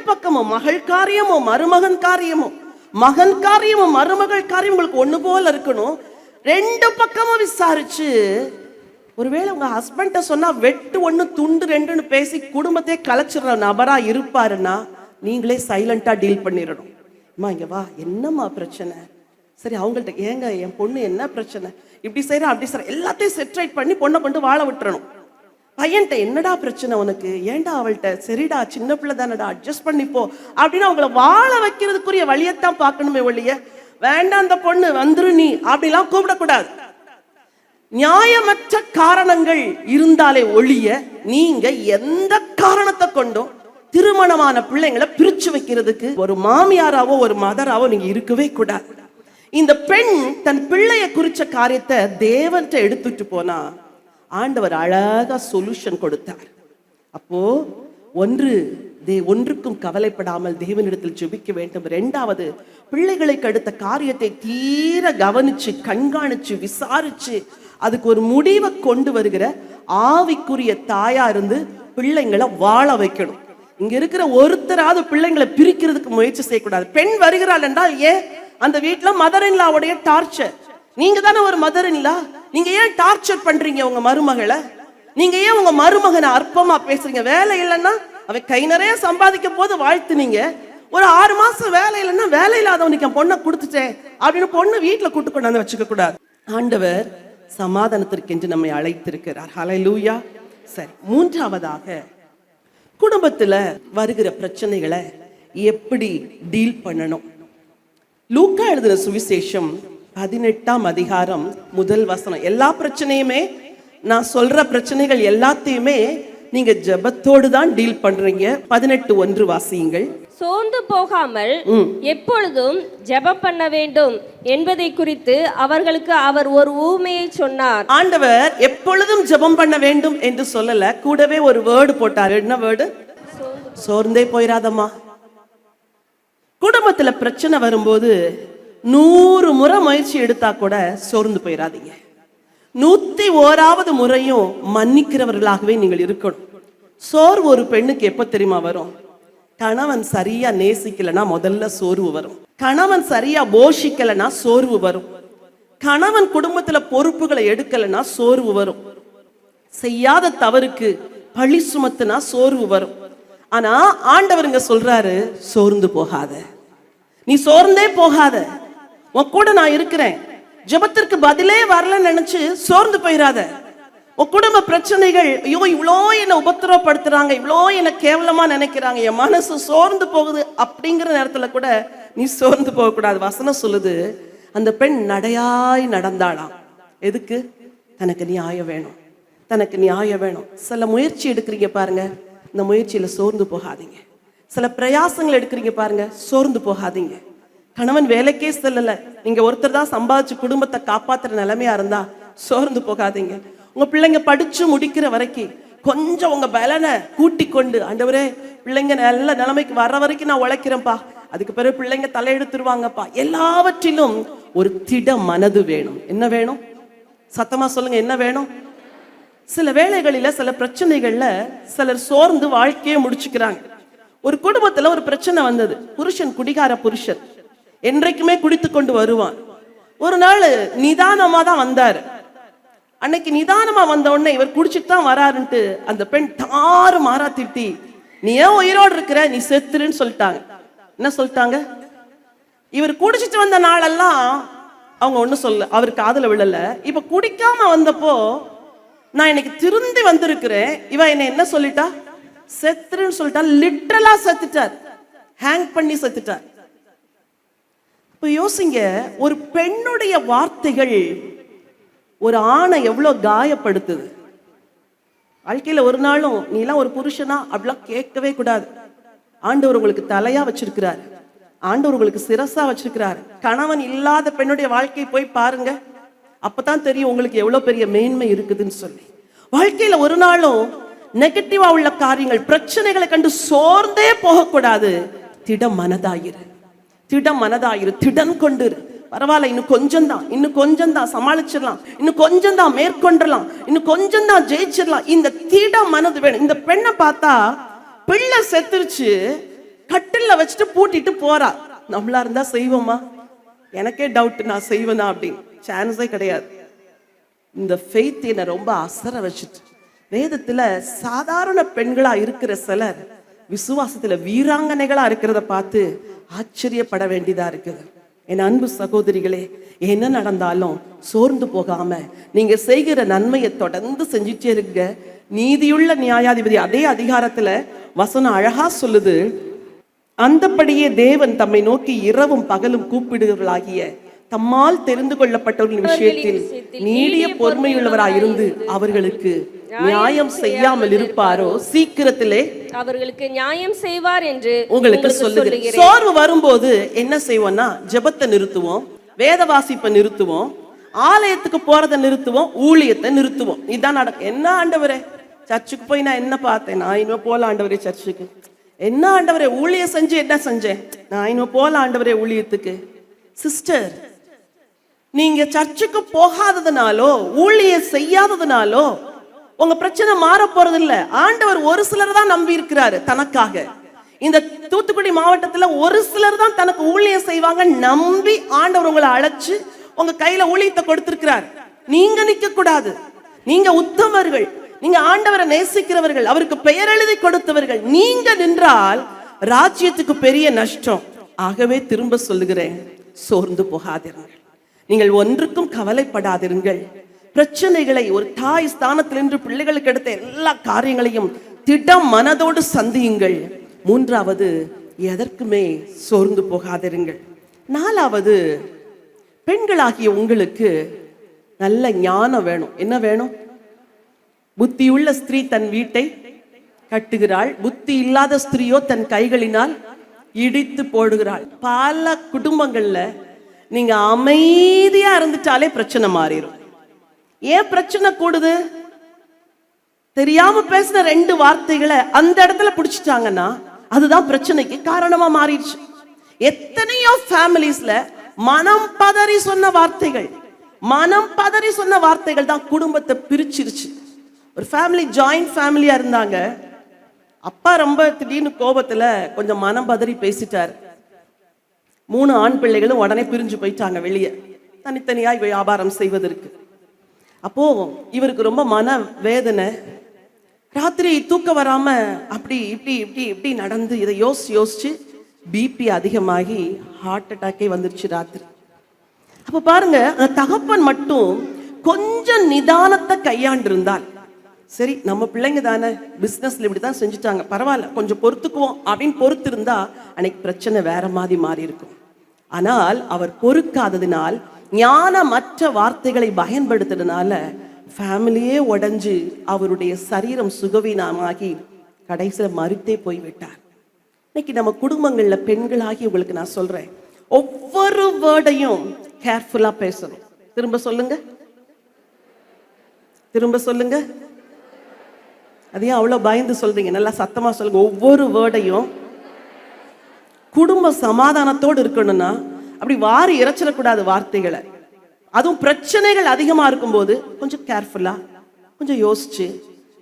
பக்கமும் மகள் காரியமோ மருமகன் காரியமோ, மகன் காரியமோ மருமகள் காரியம் உங்களுக்கு ஒண்ணு போல இருக்கணும். ரெண்டு பக்கமும் விசாரிச்சு, ஒருவேளை உங்க ஹஸ்பண்ட சொன்னா வெட்டு ஒண்ணு துண்டு ரெண்டுன்னு பேசி குடும்பத்தையே கலைச்சிடுற நபரா இருப்பாருன்னா, நீங்களே சைலண்டா டீல் பண்ணிடணும். அம்மா இங்க வா, என்னம்மா பிரச்சனை? சரி அவங்கள்ட்ட, ஏங்க என் பொண்ணு என்ன பிரச்சனை, இப்படி செய்யற அப்படி செய்யற, எல்லாத்தையும் செட்ரைட் பண்ணி பொண்ணை கொண்டு வாழ விட்டுறணும். பையன்ட்ட என்னடா பிரச்சனை உனக்கு, ஏன்டா அவள்கிட்ட, சரிடா சின்ன பிள்ளை தானடா அட்ஜஸ்ட் பண்ணிப்போ அப்படின்னு அவங்கள வாழ வைக்கிறதுக்குரிய வழியத்தான் பார்க்கணுமே ஒழிய, வேண்டாம் அந்த பொண்ணு வந்துரு நீ அப்படிலாம் கூப்பிடக்கூடாது. நியாயமற்ற காரணங்கள் இருந்தாலே ஒழிய நீங்க எந்த காரணத்தை கொண்டும் திருமணமான பிள்ளைங்களை பிரிச்சு வைக்கிறதுக்கு ஒரு மாமியாராவோ ஒரு மதராவோ நீங்க இருக்கவே கூடாது. இந்த பெண் தன் பிள்ளைய குறிச்ச காரியத்தை தேவன்கிட்ட எடுத்துட்டு போனா ஆண்டவர் அழகா சொல்யூஷன் கொடுத்தார். அப்போ ஒன்றுக்கும் கவலைப்படாமல் தேவனிடத்தில் ஜெபிக்க வேண்டும். இரண்டாவது, பிள்ளைகளுக்கு அடுத்த காரியத்தை தீர கவனிச்சு கண்காணிச்சு விசாரிச்சு அதுக்கு ஒரு முடிவை கொண்டு வருகிற ஆவிக்குரிய தாயா இருந்து பிள்ளைங்களை வாழ வைக்கணும். இங்க இருக்கிற ஒருத்தராவது பிள்ளைங்களை பிரிக்கிறதுக்கு முயற்சி செய்யக்கூடாது. பெண் வருகிறாள் என்றால், ஏன் அந்த வீட்டுல மதர் இன் லாவுடைய டார்ச்சர், நீங்க தானே ஒரு மதர் இன் லா, நீங்க ஏன் டார்ச்சர் பண்றீங்க உங்க மருமகளை? நீங்க ஏன் உங்க மருமகனை அற்பமா பேசுறீங்க? வேலை இல்லைன்னா அவ கை நிறைய சம்பாதிக்கும் போது வாழ்த்துனீங்க, ஒரு 6 மாசம் வேலை இல்லைன்னா வேலை இல்லாதவனுக்கு என் பொண்ணை கொடுத்துட்டேன் அப்படின்னு பொண்ணு வீட்டுல கூட்டு கொண்டாந்து வச்சுக்க கூடாது. ஆண்டவர் சமாதானத்திற்கென்று நம்மை அழைத்திருக்கிறார். ஹல்லேலூயா. சரி, மூன்றாவதாக குடும்பத்துல வருகிற பிரச்சனைகளை எப்படி டீல் பண்ணணும்? லூக்கா எழுதின சுவிசேஷம் 18ஆம் அதிகாரம் 1 வசனம். எல்லா பிரச்சனையுமே, நான் சொல்ற பிரச்சனைகள் எல்லாத்தையுமே நீங்க ஜெபத்தோடு தான் டீல் பண்றீங்க. 18:1 வாசியுங்கள். சோர்ந்து போகாமல் எப்பொழுதும் ஜெபம் பண்ண வேண்டும் என்பதை குறித்து அவர்களுக்கு அவர் ஒரு ஊமையை சொன்னார். ஆண்டவர் எப்பொழுதும் ஜெபம் பண்ண வேண்டும் என்று சொல்லல, கூடவே ஒரு வேர்டு போட்டார். என்ன வேர்டு? சோர்ந்தே போயிராதம்மா. குடும்பத்துல பிரச்சனை வரும்போது 100 முறை முயற்சி எடுத்தா கூட சோர்ந்து போயிடாதீங்க. 101வது முறையும் மன்னிக்கிறவர்களாகவே நீங்கள் இருக்கணும். சோர்வு ஒரு பெண்ணுக்கு எப்ப தெரியுமா வரும்? கணவன் சரியா நேசிக்கலனா முதல்ல சோர்வு வரும். கணவன் சரியா போஷிக்கலனா சோர்வு வரும். கணவன் குடும்பத்துல பொறுப்புகளை எடுக்கலனா சோர்வு வரும். செய்யாத தவறுக்கு பழி சுமத்துனா சோர்வு வரும். ஆனா ஆண்டவருங்க சொல்றாரு, சோர்ந்து போகாத, நீ சோர்ந்தே போகாத, உன் கூட நான் இருக்கிறேன். ஜெபத்திற்கு பதிலே வரலன்னு நினைச்சு சோர்ந்து போயிடாத. உன் குடும்ப பிரச்சனைகள், ஐயோ இவ்வளோ என்னை உபத்திரவப்படுத்துறாங்க, இவ்வளோ என்னை கேவலமா நினைக்கிறாங்க, என் மனசு சோர்ந்து போகுது அப்படிங்கிற நேரத்துல கூட நீ சோர்ந்து போக கூடாது. வசனம் சொல்லுது, அந்த பெண் நடையாய் நடந்தாளாம். எதுக்கு? தனக்கு நியாயம் வேணும், தனக்கு நியாயம் வேணும். சில முயற்சி எடுக்கிறீங்க பாருங்க, இந்த முயற்சியில சோர்ந்து போகாதீங்க. சில பிரயாசங்கள் எடுக்கிறீங்க பாருங்க, சோர்ந்து போகாதீங்க. கணவன் வேலைக்கே செல்லல, நீங்க ஒருத்தர் தான் சம்பாதிச்சு குடும்பத்தை காப்பாத்துற நிலைமையா இருந்தா சோர்ந்து போகாதீங்க. உங்க பிள்ளைங்க படிச்சு முடிக்கிற வரைக்கும் கொஞ்சம் உங்க பலனை கூட்டி கொண்டு, ஆண்டவரே பிள்ளைங்க நல்ல நிலைமைக்கு வர்ற வரைக்கும் நான் உழைக்கிறேன்ப்பா, அதுக்கு பிறகு பிள்ளைங்க தலையெடுத்துருவாங்கப்பா. எல்லாவற்றிலும் ஒரு திட மனது வேணும். என்ன வேணும்? சத்தமா சொல்லுங்க, என்ன வேணும்? சில வேளைகளில சில பிரச்சனைகள்ல சிலர் சோர்ந்து வாழ்க்கையை முடிச்சுக்கிறாங்க. ஒரு குடும்பத்துல ஒரு பிரச்சனை வந்தது. புருஷன் குடிகார புருஷன், என்றைக்குமே குடித்து கொண்டு வருவான். ஒரு நாள் நிதானமா தான் வந்தாரு. அன்னைக்கு நிதானமா வந்த உடனே இவர் குடிச்சிட்டு தான் வராருன்ட்டு அந்த பெண் தாறு மாறா திட்டி, நீ ஏன் உயிரோடு இருக்கிற, நீ செத்துருன்னு சொல்லிட்டாங்க. என்ன சொல்லிட்டாங்க? இவர் குடிச்சிட்டு வந்த நாளெல்லாம் அவங்க ஒண்ணு சொல்ல, அவர் காதுல விழல. இப்ப குடிக்காம வந்தப்போ, நான் இன்னைக்கு திருந்தி வந்திருக்கிறேன், இவ என்ன என்ன சொல்லிட்டா, செத்துருன்னு சொல்லிட்டா. லிட்டரலா செத்துட்டார், ஹேங் பண்ணி செத்துட்டார். இப்ப யோசிங்க, ஒரு பெண்ணுடைய வார்த்தைகள் ஒரு ஆணை எவ்வளவு காயப்படுத்துது. வாழ்க்கையில ஒரு நாளும் நீ எல்லாம் ஒரு புருஷனா அப்படிலாம் கேட்கவே கூடாது. ஆண்டவர் உங்களுக்கு தலையா வச்சிருக்கிறாரு, ஆண்டவர் உங்களுக்கு சிரசா வச்சிருக்கிறாரு. கணவன் இல்லாத பெண்ணுடைய வாழ்க்கையை போய் பாருங்க, அப்பதான் தெரியும் உங்களுக்கு எவ்வளவு பெரிய மேன்மை இருக்குதுன்னு சொல்லி. வாழ்க்கையில ஒரு நாளும் நெகட்டிவா உள்ள காரியங்கள், பிரச்சனைகளை கண்டு சோர்ந்தே போகக்கூடாது. திடம் மனதாயிரு, திடம் மனதாயிரு, திடன் கொண்டு. பரவாயில்ல, இன்னும் கொஞ்சம் தான், இன்னும் கொஞ்சம் தான் சமாளிச்சிடலாம், இன்னும் கொஞ்சம் தான் மேற்கொண்டலாம், இன்னும் கொஞ்சம் தான் ஜெயிச்சிடலாம். இந்த திட மனது வேணும். இந்த பெண்ணை பார்த்தா பிள்ளை செத்துருச்சு, கட்டில்ல வச்சுட்டு பூட்டிட்டு போறா. நம்மளா இருந்தா செய்வோமா? எனக்கே டவுட், நான் செய்வேனா அப்படின்னு. சான்ஸே கிடையாது. இந்த ஃபெய்த் என்னை ரொம்ப அசர வச்சுட்டு. வேதத்துல சாதாரண பெண்களா இருக்கிற சிலர் விசுவாசத்துல வீராங்கனைகளா இருக்கிறத பார்த்து ஆச்சரியப்பட வேண்டியதா இருக்குது. என் அன்பு சகோதரிகளே, என்ன நடந்தாலும் சோர்ந்து போகாம நீங்க செய்கிற நன்மையை தொடர்ந்து செஞ்சுட்டே இருங்க. நீதியுள்ள நியாயாதிபதி அதே அதிகாரத்துல வசனம் அழகா சொல்லுது, அந்தபடியே தேவன் தம்மை நோக்கி இரவும் பகலும் கூப்பிடுகிறவர்களாகிய தம்மால் தெரிந்து கொள்ளப்பட்டவர்களின் விஷயத்தில் நீடிய பொறுமையுள்ளவராயிருந்து அவர்களுக்கு நியாயம் செய்யாமல் இருப்பாரோ சீக்கிரத்திலே அவர்களுக்கு நியாயம் செய்வார் என்று உங்களுக்கு சொல்லுகிறேன். சோர்வு வரும்போது என்ன செய்வோம்னா, ஜெபத்தை நிறுத்துவோம், வேத வாசிப்பை நிறுத்துவோம், ஆலயத்துக்கு போறதை நிறுத்துவோம், ஊழியத்தை நிறுத்துவோம். இதுதான் நடக்கும். என்ன ஆண்டவரே, சர்ச்சுக்கு போய் நான் என்ன பார்த்தேன், நான் இன்னும் போல ஆண்டவரே சர்ச்சுக்கு. என்ன ஆண்டவரே ஊழியம் செஞ்சு என்ன செஞ்சேன், நான் இன்னும் போல ஆண்டவரே ஊழியத்துக்கு. சிஸ்டர், நீங்க சர்ச்சுக்கு போகாததுனாலோ ஊழியம் செய்யாததுனாலோ உங்க பிரச்சனை மாற போறது இல்ல. ஆண்டவர் ஒரு சிலர் தான் நம்பி இருக்கிறாரு தனக்காக. இந்த தூத்துக்குடி மாவட்டத்துல ஒரு சிலர் தான் தனக்கு ஊழியம் செய்வாங்க நம்பி ஆண்டவர் உங்களை அழைச்சு உங்க கையில ஊழியத்தை கொடுத்திருக்கிறார். நீங்க நிக்க கூடாது. நீங்க உத்தமர்கள், நீங்க ஆண்டவரை நேசிக்கிறவர்கள், அவருக்கு பெயர் எழுதி கொடுத்தவர்கள். நீங்க நின்றால் ராஜ்யத்துக்கு பெரிய நஷ்டம். ஆகவே திரும்ப சொல்லுகிறேன், சோர்ந்து போகாதீர்கள், நீங்கள் ஒன்றுக்கும் கவலைப்படாதிருங்கள். பிரச்சனைகளை ஒரு தாய் ஸ்தானத்தில் நின்று பிள்ளைகளுக்கு எடுத்த எல்லா காரியங்களையும் திடம் மனதோடு சந்தியுங்கள். மூன்றாவது, எதற்குமே சோர்ந்து போகாதிருங்கள். நாலாவது, பெண்களாகிய உங்களுக்கு நல்ல ஞானம் வேணும். என்ன வேணும்? புத்தியுள்ள ஸ்திரீ தன் வீட்டை கட்டுகிறாள், புத்தி இல்லாத ஸ்திரீயோ தன் கைகளினால் இடித்து போடுகிறாள். பல குடும்பங்கள்ல நீங்க அமைதியா இருந்துட்டாலே பிரச்சனை மாறிடும். ஏன் பிரச்சனை கூடுது? தெரியாம பேசின 2 வார்த்தைகளை அந்த இடத்துல பிடிச்சிட்டாங்கன்னா அதுதான் பிரச்சனைக்கு காரணமா மாறிடுச்சு. எத்தனையோ ஃபேமிலிஸ்ல மனம் பதறி சொன்ன வார்த்தைகள், மனம் பதறி சொன்ன வார்த்தைகள் தான் குடும்பத்தை பிரிச்சிருச்சு. ஒரு ஃபேமிலி ஜாயிண்ட் ஃபேமிலியா இருந்தாங்க. அப்பா ரொம்ப திடீர்னு கோபத்துல கொஞ்சம் மனம் பதறி பேசிட்டாரு. 3 ஆண் பிள்ளைகளும் உடனே பிரிஞ்சு போயிட்டாங்க வெளியே, தனித்தனியாய் வியாபாரம் செய்வதற்கு. அப்போ இவருக்கு ரொம்ப மன வேதனை. ராத்திரி தூக்கம் வராம அப்படி இப்படி இப்படி இப்படி நடந்து இதை யோசிச்சு பிபி அதிகமாகி ஹார்ட் அட்டாக்கே வந்துருச்சு ராத்திரி. அப்ப பாருங்க, அந்த தகப்பன் மட்டும் கொஞ்சம் நிதானத்தை கையாண்டு இருந்தால், சரி நம்ம பிள்ளைங்க தானே, பிசினஸ்ல இப்படிதான் செஞ்சுட்டாங்க, பரவாயில்ல கொஞ்சம் பொறுத்துக்குவோம் அப்படின்னு பொறுத்து இருந்தா அன்னைக்கு பிரச்சனை வேற மாதிரி மாறி இருக்கும். ஆனால் அவர் பொறுக்காததினால், ஞானமற்ற வார்த்தைகளை பயன்படுத்துறதுனால ஃபேமிலியே உடைஞ்சு அவருடைய சரீரம் சுகவீனமாகி கடைசியில மறித்தே போய்விட்டார். இன்னைக்கு நம்ம குடும்பங்கள்ல பெண்களாகி உங்களுக்கு நான் சொல்றேன், ஒவ்வொரு வேர்டையும் கேர்ஃபுல்லா பேசணும். திரும்ப சொல்லுங்க, திரும்ப சொல்லுங்க. அதையும் அவ்வளோ பயந்து சொல்றீங்க? நல்லா சத்தமா சொல்லுங்க. ஒவ்வொரு வேர்டையும் குடும்ப சமாதானத்தோடு இருக்கணும்னா அப்படி வாரி இறைச்சிடக்கூடாது வார்த்தைகளை. அதுவும் பிரச்சனைகள் அதிகமா இருக்கும்போது கொஞ்சம் கேர்ஃபுல்லா, கொஞ்சம் யோசிச்சு,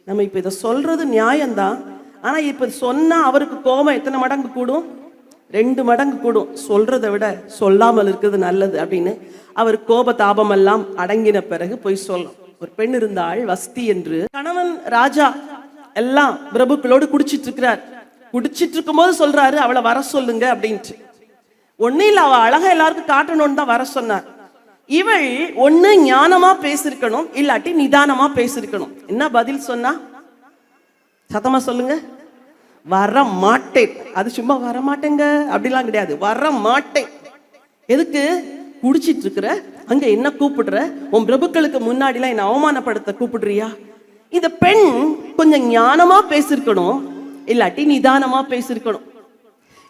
நம்ம இப்ப இதை சொல்றது நியாயம்தான், ஆனா இப்ப சொன்னா அவருக்கு கோபம் எத்தனை மடங்கு கூடும்? 2 மடங்கு கூடும். சொல்றதை விட சொல்லாமல் இருக்கிறது நல்லது அப்படின்னு அவர் கோப தாபம் எல்லாம் அடங்கின பிறகு போய் சொல்லும். ஒரு பெண் இருந்தாள் வஸ்தி என்று. கணவன் ராஜா எல்லாம் பிரபுக்களோடு குடிச்சிட்டு இருக்கிறார். குடிச்சிட்டு இருக்கும் போது சொல்றாரு, அவளை வர சொல்லுங்க அப்படின்ட்டு. ஒன்னும் இல்ல, அவ அழகா எல்லாருக்கும் காட்டணும்னு தான் வர சொன்னார். இவள் ஒண்ணு ஞானமா பேசிருக்கணும், இல்லாட்டி நிதானமா பேசிருக்கணும். என்ன பதில் சொன்னா? சத்தமா சொல்லுங்க. வர மாட்டேன். அது சும்மா வர மாட்டேங்க அப்படிலாம் கிடையாது, வர மாட்டேன். எதுக்கு? குடிச்சிட்டு இருக்கிற, அங்க என்ன கூப்பிடுற? உன் பிரபுக்களுக்கு முன்னாடிலாம் என்ன அவமானப்படுத்த கூப்பிடுறியா? இந்த பெண் கொஞ்சம் ஞானமா பேசிருக்கணும், இல்லாட்டி நிதானமா பேசிருக்கணும்.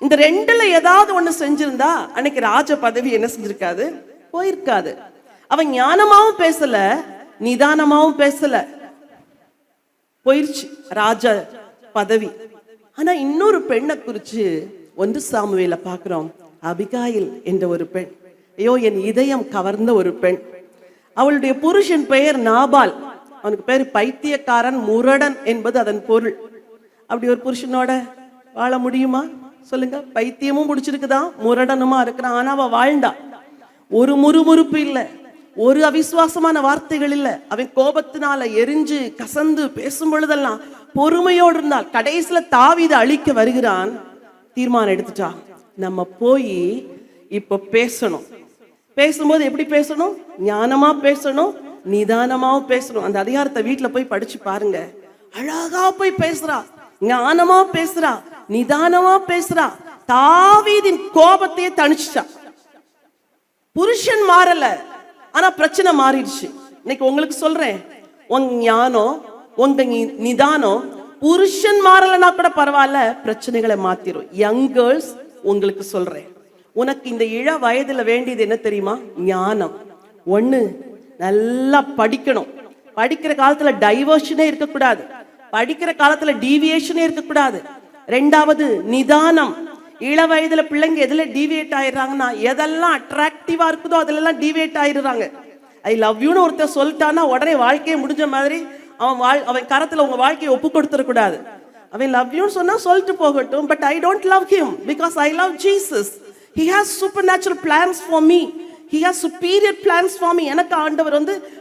இந்த 2ல ஏதாவது ஒண்ணு செஞ்சிருந்தா அன்னைக்கு ராஜ பதவி என்ன செஞ்சிருக்காது, போயிருக்காது. அவன் ஞானமாவும் பேசல, நிதானமாவும் பேசல, போயிருச்சு ராஜ பதவி. ஆனா இன்னொரு பெண்ணை குறிச்சு 1 சாமுவேல பாக்குறோம். அபிகாயில் என்ற ஒரு பெண். ஐயோ, என் இதயம் கவர்ந்த ஒரு பெண். அவளுடைய புருஷன் பெயர் நாபால். அவனுக்கு பேர் பைத்தியக்காரன், முரடன் என்பது அதன் பொருள். அப்படி ஒரு புருஷனோட வாழ முடியுமா சொல்லுங்க? பைத்தியமும் முடிச்சிருக்குதான், முரடனுமா இருக்கிறான். ஆனா அவ வாழ்ந்தா. ஒரு முறுமுறுப்பு இல்லை, ஒரு அவிசுவாசமான வார்த்தைகள் இல்லை. அவன் கோபத்தினால எரிஞ்சு கசந்து பேசும் பொழுதெல்லாம் பொறுமையோடு இருந்தால். கடைசியில தாவீதை அழிக்க வருகிறான். தீர்மானம் எடுத்துட்டா, நம்ம போய் இப்ப பேசணும். பேசும்போது எப்படி பேசணும்? ஞானமா பேசணும், நிதானமாவும் பேசணும். அந்த அதிகாரத்தை வீட்டுல போய் படிச்சு பாருங்க. அழகா போய் பேசுறா, ஞானமா பேசுறா, நிதானமா பேசுறா. தாவீதின் கோபத்தையே தணிச்சுட்டா. புருஷன் மாறல, ஆனா பிரச்சனை மாறிடுச்சு. இன்னைக்கு உங்களுக்கு சொல்றேன், உங்க ஞானம், உங்க நிதானம் புருஷன் மாறலன்னா கூட பரவாயில்ல, பிரச்சனைகளை மாத்திரும். யங் கேர்ள்ஸ், உங்களுக்கு சொல்றேன், உனக்கு இந்த இள வயதுல வேண்டியது என்ன தெரியுமா? ஞானம். 1, நல்லா படிக்கணும். படிக்கிற காலத்துல டைவர்ஷனே இருக்கக்கூடாது, படிக்கிற காலத்துல டீவியேஷனே இருக்கக்கூடாது. 2வது நிதானம். இள வயதுல பிள்ளைங்க எதுல டீவியேட் ஆயிடுறாங்கன்னா, எதெல்லாம் அட்ராக்டிவா இருக்குதோ அதுல டீவியேட் ஆயிடுறாங்க. ஐ லவ் யூன்னு ஒருத்தர் சொல்லிட்டான்னா உடனே வாழ்க்கையை முடிஞ்ச மாதிரி அவன் கரத்துல உங்க வாழ்க்கையை ஒப்பு கொடுத்துடக்கூடாது. அவன் லவ் யூன்னு சொன்னா சொல்லிட்டு போகட்டும், but I don't love him because I love Jesus. He has supernatural plans for me. He has superior plans for me. எனக்கு ஆண்டவர்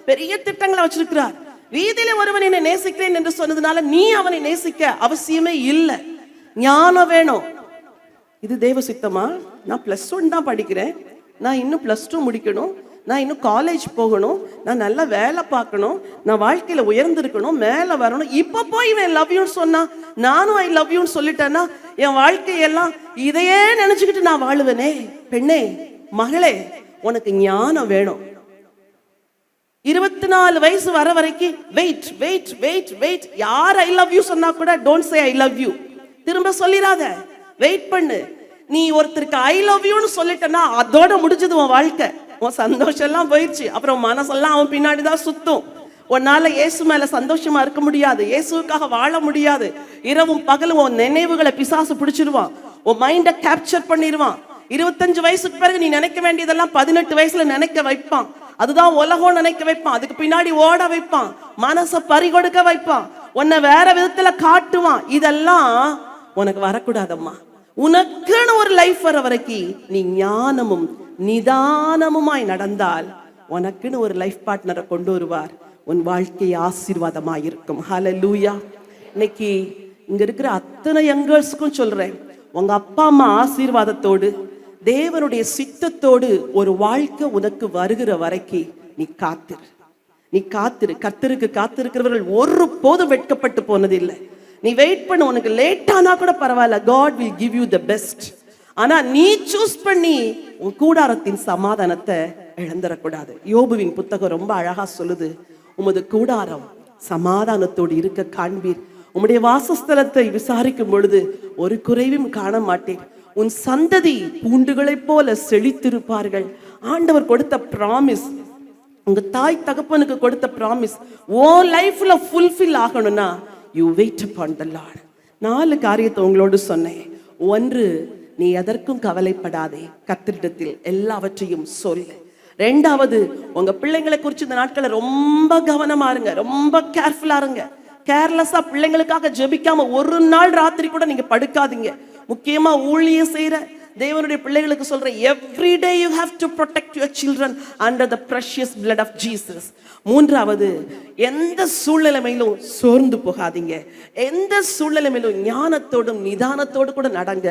பெரிய திட்டங்களை வச்சிருக்கிறார். வீதியில ஒருவன் என்னை நேசிக்கிறேன் என்று சொன்னதுனால நீ அவனை நேசிக்க அவசியமே இல்லை. ஞானம் வேணும். இது தேவ சித்தமா? நான் +1 தான் படிக்கிறேன், நான் இன்னும் +2 முடிக்கணும், நான் இன்னும் காலேஜ் போகணும், நான் நல்ல வேலை பார்க்கணும், நான் வாழ்க்கையில உயர்ந்திருக்கணும், மேல வரணும். இப்ப போய் இவன் லவ் யூன்னு சொன்னா, நானும் ஐ லவ் யூன்னு சொல்லிட்டேன்னா என் வாழ்க்கையெல்லாம் இதையே நினைச்சுக்கிட்டு நான் வாழுவேனே. பெண்ணே, மகளே, உனக்கு ஞானம் வேணும். 24 வயசு வர வரைக்கும் வெயிட் வெயிட் வெயிட் வெயிட். யார் ஐ லவ் யூ சொன்னா கூட don't say I love you, திரும்ப சொல்லிடாத, வெயிட் பண்ணு. நீ ஒருத்தருக்கு ஐ லவ் யூன்னு சொல்லிட்டனா அதோட முடிஞ்சது உன் வாழ்க்கை. உன் சந்தோஷம் எல்லாம் போயிடுச்சு. அப்புறம் மனசெல்லாம் அவன் பின்னாடிதான் சுத்தும். உன்னால இயேசு மேல சந்தோஷமா இருக்க முடியாது, இயேசுக்காக வாழ முடியாது. இரவும் பகலும் உன் நினைவுகளை பிசாசு பிடிச்சிருவான், உன் மைண்டை கேப்சர் பண்ணிடுவான். 25 வயசுக்கு பிறகு நீ நினைக்க வேண்டியதெல்லாம் 18 வயசுல நினைக்க வைப்பான். அதுதான் உலகம் நினைக்க வைப்பான். அதுக்கு பின்னாடி ஓட வைப்பான், மனசை பறிகொடுக்க வைப்பான், உன்னை வேற விதத்துல காட்டுவான். இதெல்லாம் உனக்கு வரக்கூடாதம்மா. உனக்குன்னு ஒரு லைஃப் வர வரைக்கும் நீ ஞானமும் நிதானமுமாய் நடந்தால் உனக்குன்னு ஒரு லைஃப் பார்ட்னரை கொண்டு வருவார். உன் வாழ்க்கை ஆசீர்வாதமாய் இருக்கும். ஹல்லேலூயா. இன்னைக்கு இங்க இருக்கிற அத்தனை யங்கர்ஸ்க்கும் சொல்றேன், உங்க அப்பா அம்மா ஆசீர்வாதத்தோடு தேவனுடைய சித்தத்தோடு ஒரு வாழ்க்கை உனக்கு வருகிற வரைக்கும் நீ காத்திரு, நீ காத்திரு. கர்த்தருக்கு காத்திருக்கிறவர்கள் ஒரு போதும் வெட்கப்பட்டு போனதில்லை. நீ வெயிட் பண்ணு, உனக்கு லேட்டானா கூட பரவாயில்ல, God will give you the best. ஆனா நீ சூஸ் பண்ணி உன் கூடாரத்தின் சமாதானத்தை இழந்துடக்கூடாது. யோபுவின் புத்தகம் ரொம்ப அழகா சொல்லுது, உமது கூடாரம் சமாதானத்தோடு இருக்க காண்பீர், உம்முடைய வாசஸ்தலத்தை விசாரிக்கும் பொழுது ஒரு குறைவும் காண மாட்டேன், உன் சந்ததி பூண்டுகளைப் போல செழித்திருப்பார்கள். ஆண்டவர் கொடுத்த ப்ராமிஸ், உங்க தாய் தகப்பனுக்கு கொடுத்த ப்ராமிஸ் உன் லைஃப்ல ஃபுல்ஃபில் ஆகணும்னா you wait upon the Lord. 4 காரியத்தை உங்களோடு சொன்னேன். 1, நீ எதற்கும் கவலைப்படாதே, கர்த்தரிடத்தில் எல்லாவற்றையும் சொல்லு. 2வது, உங்க பிள்ளைங்களை குறித்து இந்த நாட்களை ரொம்ப கவனமா இருங்க, ரொம்ப கேர்ஃபுல்லா இருங்க. கேர்லெஸ்ஸா பிள்ளைங்களுக்காக ஜெபிக்காம ஒரு நாள் ராத்திரி கூட நீங்க படுக்காதீங்க. முக்கியமா ஊழியம் செய்யற தேவனுடைய பிள்ளைகளுக்கு சொல்றேன், every day you have to protect your children under the precious blood of Jesus. 3வது, எந்த சூழ்நிலைமையிலும் சோர்ந்து போகாதீங்க. எந்த சூழ்நிலைமையிலும் ஞானத்தோடும் நிதானத்தோடு கூட நடங்க.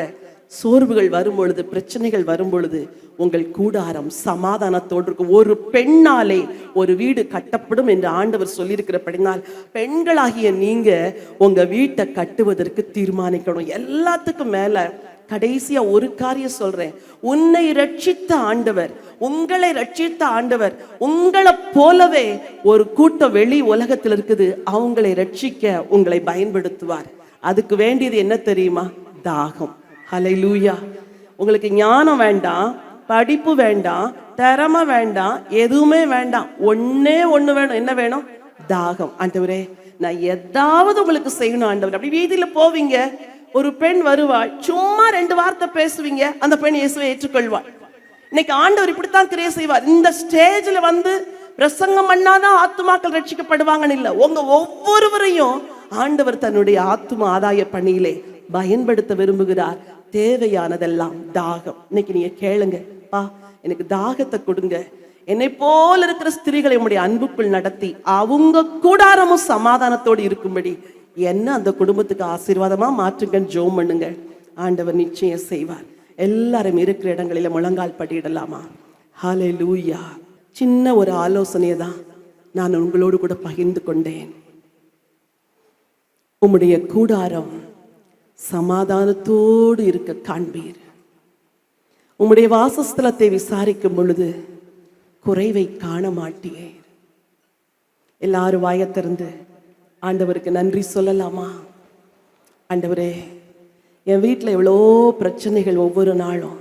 சோர்வுகள் வரும் பொழுது, பிரச்சனைகள் வரும் பொழுது உங்கள் கூடாரம் சமாதானத்தோடு இருக்கும். ஒரு பெண்ணாலே ஒரு வீடு கட்டப்படும் என்று ஆண்டவர் சொல்லியிருக்கிறபடினால் பெண்களாகிய நீங்க உங்க வீட்டை கட்டுவதற்கு தீர்மானிக்கணும். எல்லாத்துக்கும் மேல கடைசியா ஒரு காரியம் சொல்றேன், உன்னை ரட்சித்த ஆண்டவர், உங்களை ரட்சித்த ஆண்டவர் உங்களை போலவே ஒரு கூட்டம் வெளி உலகத்தில் இருக்குது, அவங்களை ரட்சிக்க உங்களை பயன்படுத்துவார். அதுக்கு வேண்டியது என்ன தெரியுமா? தாகம். ஹல்லேலூயா. உங்களுக்கு ஞானம் வேண்டாம், படிப்பு வேண்டாம், திறமை வேண்டாம், எதுவுமே வேண்டாம். ஒண்ணே ஒண்ணு வேணும். என்ன வேணும்? தாகம். ஆண்டவரே, நான் ஏதாவது உங்களுக்கு செய்யணும் ஆண்டவர். அப்படி வீதியில போவீங்க, ஒரு பெண் வருவாள், சும்மா 2 வார்த்தை பேசுவீங்க, அந்த பெண் இயேசுவை ஏற்றுக்கொள்வாள். இன்னைக்கு ஆண்டவர் இப்படித்தான் கிரியை செய்வார். இந்த ஸ்டேஜ்ல வந்து பிரசங்கம் பண்ணாதான் ஆத்துமாக்கள் ரட்சிக்கப்படுவாங்கன்னு இல்லை, உங்க ஒவ்வொருவரையும் ஆண்டவர் தன்னுடைய ஆத்தும ஆதாய பணியிலே பயன்படுத்த விரும்புகிறார். தேவையானதெல்லாம் தாகம். இன்னைக்கு நீங்க கேளுங்க, பா எனக்கு தாகத்தை கொடுங்க. என்னை போல இருக்கிற ஸ்திரீகளை உம்முடைய அன்புக்குள் நடத்தி அவங்க கூடாரமும் சமாதானத்தோடு இருக்கும்படி என்ன அந்த குடும்பத்துக்கு ஆசீர்வாதமா மாற்றுங்கன்னு ஜெபம் பண்ணுங்க. ஆண்டவர் நிச்சயம் செய்வார். எல்லாரும் இருக்கிற இடங்களில முழங்கால் படியிடலாமா? ஹல்லேலூயா. சின்ன ஒரு ஆலோசனையை தான் நான் உங்களோடு கூட பகிர்ந்து கொண்டேன். உம்முடைய கூடாரம் சமாதானத்தோடு இருக்க காண்பீர். உம்முடைய வாசஸ்தலத்தை விசாரிக்கும் பொழுது குறைவை காண மாட்டீர். எல்லாரும் வாயை திறந்து ஆண்டவருக்கு நன்றி சொல்லலாமா? ஆண்டவரே, என் வீட்டில் எவ்வளோ பிரச்சனைகள், ஒவ்வொரு நாளும்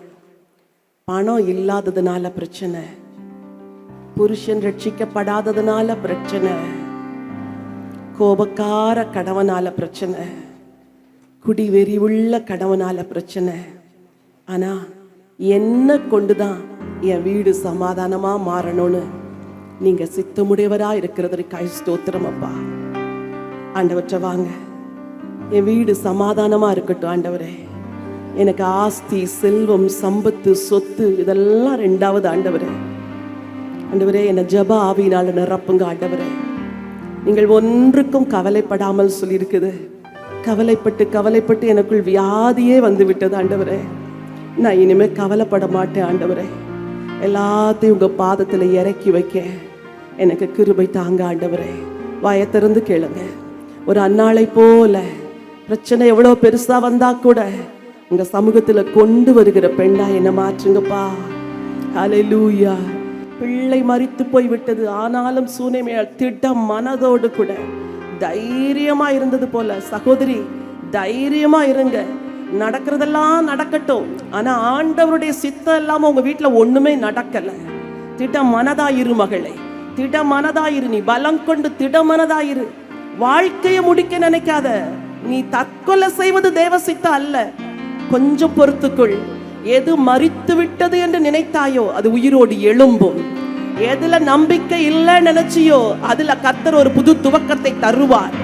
பணம் இல்லாததுனால பிரச்சனை, புருஷன் ரட்சிக்கப்படாததுனால பிரச்சனை, கோபக்கார கணவனால பிரச்சனை, குடிவெறி உள்ள கணவனால பிரச்சனை. ஆனா என்ன கொண்டுதான் என் வீடு சமாதானமா மாறணும்னு நீங்க சித்தமுடையவரா இருக்கிறதற்காக ஸ்தோத்திரம் அப்பா. ஆண்டவற்றை வாங்க, என் வீடு சமாதானமா இருக்கட்டும் ஆண்டவரே. எனக்கு ஆஸ்தி, செல்வம், சம்பத்து, சொத்து இதெல்லாம் 2வது ஆண்டவரே. ஆண்டவரே, என்னை ஜப ஆவியினால நிரப்புங்க ஆண்டவரே. நீங்கள் ஒன்றுக்கும் கவலைப்படாமல் சொல்லியிருக்குது. கவலைப்பட்டு கவலைப்பட்டு எனக்குள் வியாதியே வந்து விட்டது ஆண்டவரே. நான் இனிமே கவலைப்பட மாட்டேன் ஆண்டவரே. எல்லாத்தையும் உங்க பாதத்துல இறக்கி வைக்க எனக்கு கிருபை தாங்க ஆண்டவரே. வாயை திறந்து கேளுங்க. ஒரு அன்னாளை போல பிரச்சனை எவ்வளவு பெருசா வந்தா கூட உங்க சமூகத்துல கொண்டு வருகிற பெண்ணா என்ன மாற்றுங்கப்பா. ஹல்லேலூயா. பிள்ளை மரித்து போய் விட்டது, ஆனாலும் சூனேமியாள் திட மனதோடு கூட தைரியமா இருந்தது போல. சகோதரி, தைரியமா இருங்க. நடக்கிறதெல்லாம் நடக்கட்டும், ஆனா ஆண்டவருடைய சித்தம் இல்லாம உங்க வீட்டுல ஒண்ணுமே நடக்கல. திட மனதாயிரு மகளே, திட மனதாயிரு. நீ பலம் கொண்டு திட மனதாயிரு. வாழ்க்கையை முடிக்க நினைக்காத. நீ தற்கொலை செய்வது தேவ சித்தம் அல்ல. கொஞ்சம் பொறுத்துக்குள். எது மரித்து விட்டது என்று நினைத்தாயோ அது உயிரோடு எழும்பும். எதுல நம்பிக்கை இல்லை நினைச்சியோ அதுல கர்த்தர் ஒரு புது துவக்கத்தை தருவார்.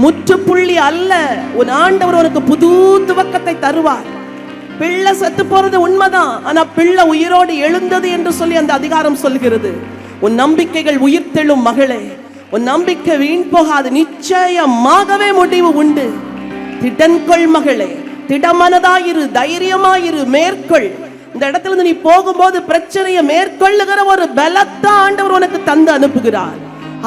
முற்றுப்புள்ளி அல்ல, உன் ஆண்டவர் உனக்கு புது துவக்கத்தை தருவார். பிள்ளை செத்து போறது உண்மைதான், ஆனா பிள்ளை உயிரோடு எழுந்தது என்று சொல்லி அந்த அதிகாரம் சொல்கிறது. உன் நம்பிக்கைகள் உயிர்த்தெழும் மகளே. உன் நம்பிக்கை வீண் போகாது, நிச்சயமாகவே முடிவு உண்டு. திடன்கொள் மகளே, திடமனதாயிரு, தைரியமாயிரு, மேற்கொள். இந்த இடத்துல இருந்து நீ போகும்போது பிரச்சனையை மேற்கொள்ளுகிற ஒரு பலத்தை ஆண்டவர் உனக்கு தந்து அனுப்புகிறார்.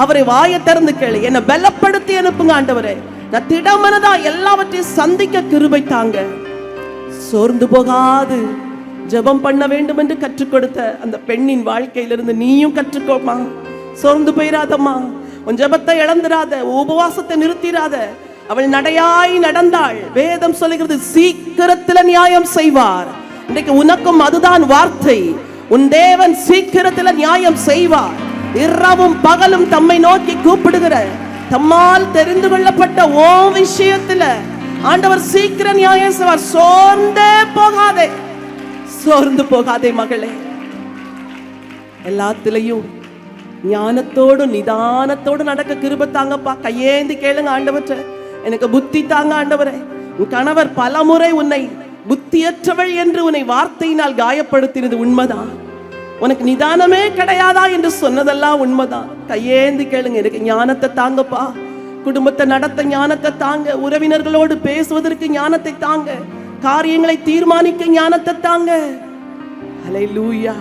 அவரை வாயை திறந்து கேளு, என்னை பலப்படுத்தி அனுப்புங்க ஆண்டவரே. நான் திடமனதா எல்லாவற்றையும் சந்திக்க கிருபை தாங்க. சோர்ந்து போகாது ஜெபம் பண்ண வேண்டும் என்று கற்றுக் கொடுத்த அந்த பெண்ணின் வாழ்க்கையிலிருந்து நீயும் கற்றுக்கோமா. சோர்ந்து போயிராதம்மா. உன் ஜெபத்தை இழந்துராத, உபவாசத்தை நிறுத்திராத. அவள் நடையாய் நடந்தாள். வேதம் சொல்லுகிறது சீக்கிரத்தில் நியாயம் செய்வார். இன்றைக்கு உனக்கும் அதுதான் வார்த்தை. உன் தேவன் சீக்கிரத்தில் நியாயம் செய்வார். இரவும் பகலும் தம்மை நோக்கி கூப்பிடுகிற தம்மால் தெரிந்து கொள்ளப்பட்ட ஓ விஷயத்துல ஆண்டவர் சீக்கிரம் நியாயம் செய்வார். சோர்ந்து போகாதே மகளே. எல்லாத்திலையும் ஞானத்தோடு நிதானத்தோடு நடக்க கிருபை தாங்கப்பா. கையேந்தி கேளுங்க ஆண்டவற்றை, எனக்கு புத்தி தாங்க ஆண்டவரே. உன் கணவர் பலமுறை உன்னை புத்தியற்றவள் என்று உன்னை வார்த்தையினால் காயப்படுத்தினது உண்மைதான். உனக்கு நிதானமே கிடையாதா என்று சொன்னதெல்லாம் உண்மைதான். கையேந்தி கேளுங்க, எனக்கு ஞானத்தை தாங்கப்பா. குடும்பத்தை நடத்த ஞானத்தை தாங்க, உறவினர்களோடு பேசுவதற்கு ஞானத்தை தாங்க, காரியங்களை தீர்மானிக்க ஞானத்தை தாங்க. ஹல்லேலூயா.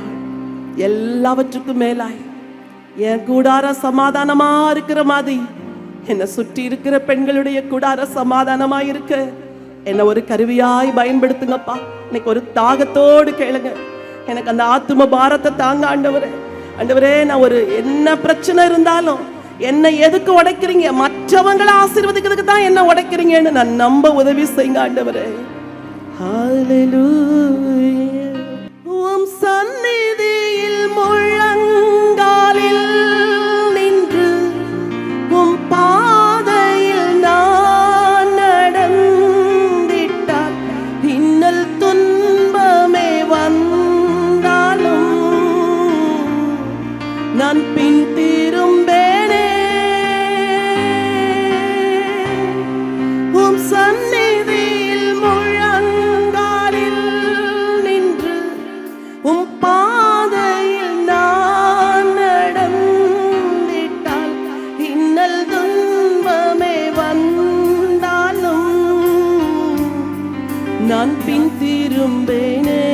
எல்லாவற்றுக்கும் மேலாய் என் கூடார சமாதானமா இருக்கிற மாதிரி என்னை சுற்றி இருக்கிற பெண்களுடைய கூடார சமாதானமா இருக்க என்ன ஒரு கருவியாய் பயன்படுத்துங்கப்பா. இன்னைக்கு ஒரு தாகத்தோடு கேளுங்க, எனக்கு அந்த ஆத்தும பாரத்தை தாங்க ஆண்டவரே. ஆண்டவரே, நான் ஒரு என்ன பிரச்சனை இருந்தாலும் என்னை எதுக்கு உடைக்கிறீங்க? மற்றவங்களை ஆசீர்வதிக்கிறதுக்கு தான் என்ன உடைக்கிறீங்கன்னு நான் நம்ப உதவி செய்யுங்க ஆண்டவரே. ஹல்லேலூயா. உம் சந்நிதியில் முழங்காலில் நின்று உம் பாதையில் நான் நடந்திட்டால் இன்னல் துன்பமே வந்தாலும் நான் பின் திரும்பேனே. உம் சந்நிதியில் முழங்காலில் நின்று உம் பாதையில் நான் நடந்திட்டால் இன்னல் துன்பமே வந்தாலும் நான் பின் திரும்பேனே.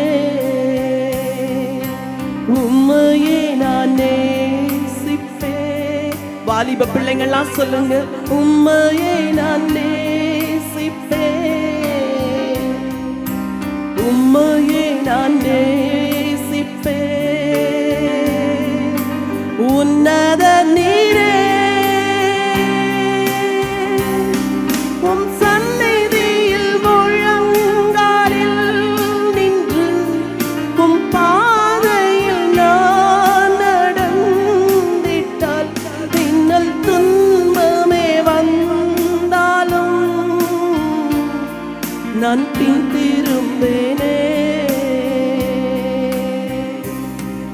உம்மையே நான் நேசிப்பேன். வாலிப பிள்ளைங்கள்லாம் சொல்லுங்க, உம்மையே நான் நேசிப்பேன், உம்மையே நான் நேசிப்பேன். உன்னத நீரே, உம் சந்நிதியில் முழங்காலில் நின்று உம் பாதையில் நான் நடந்திட்டால் இன்னல் துன்பமே வந்தாலும் நான் பின் திரும்பேனே.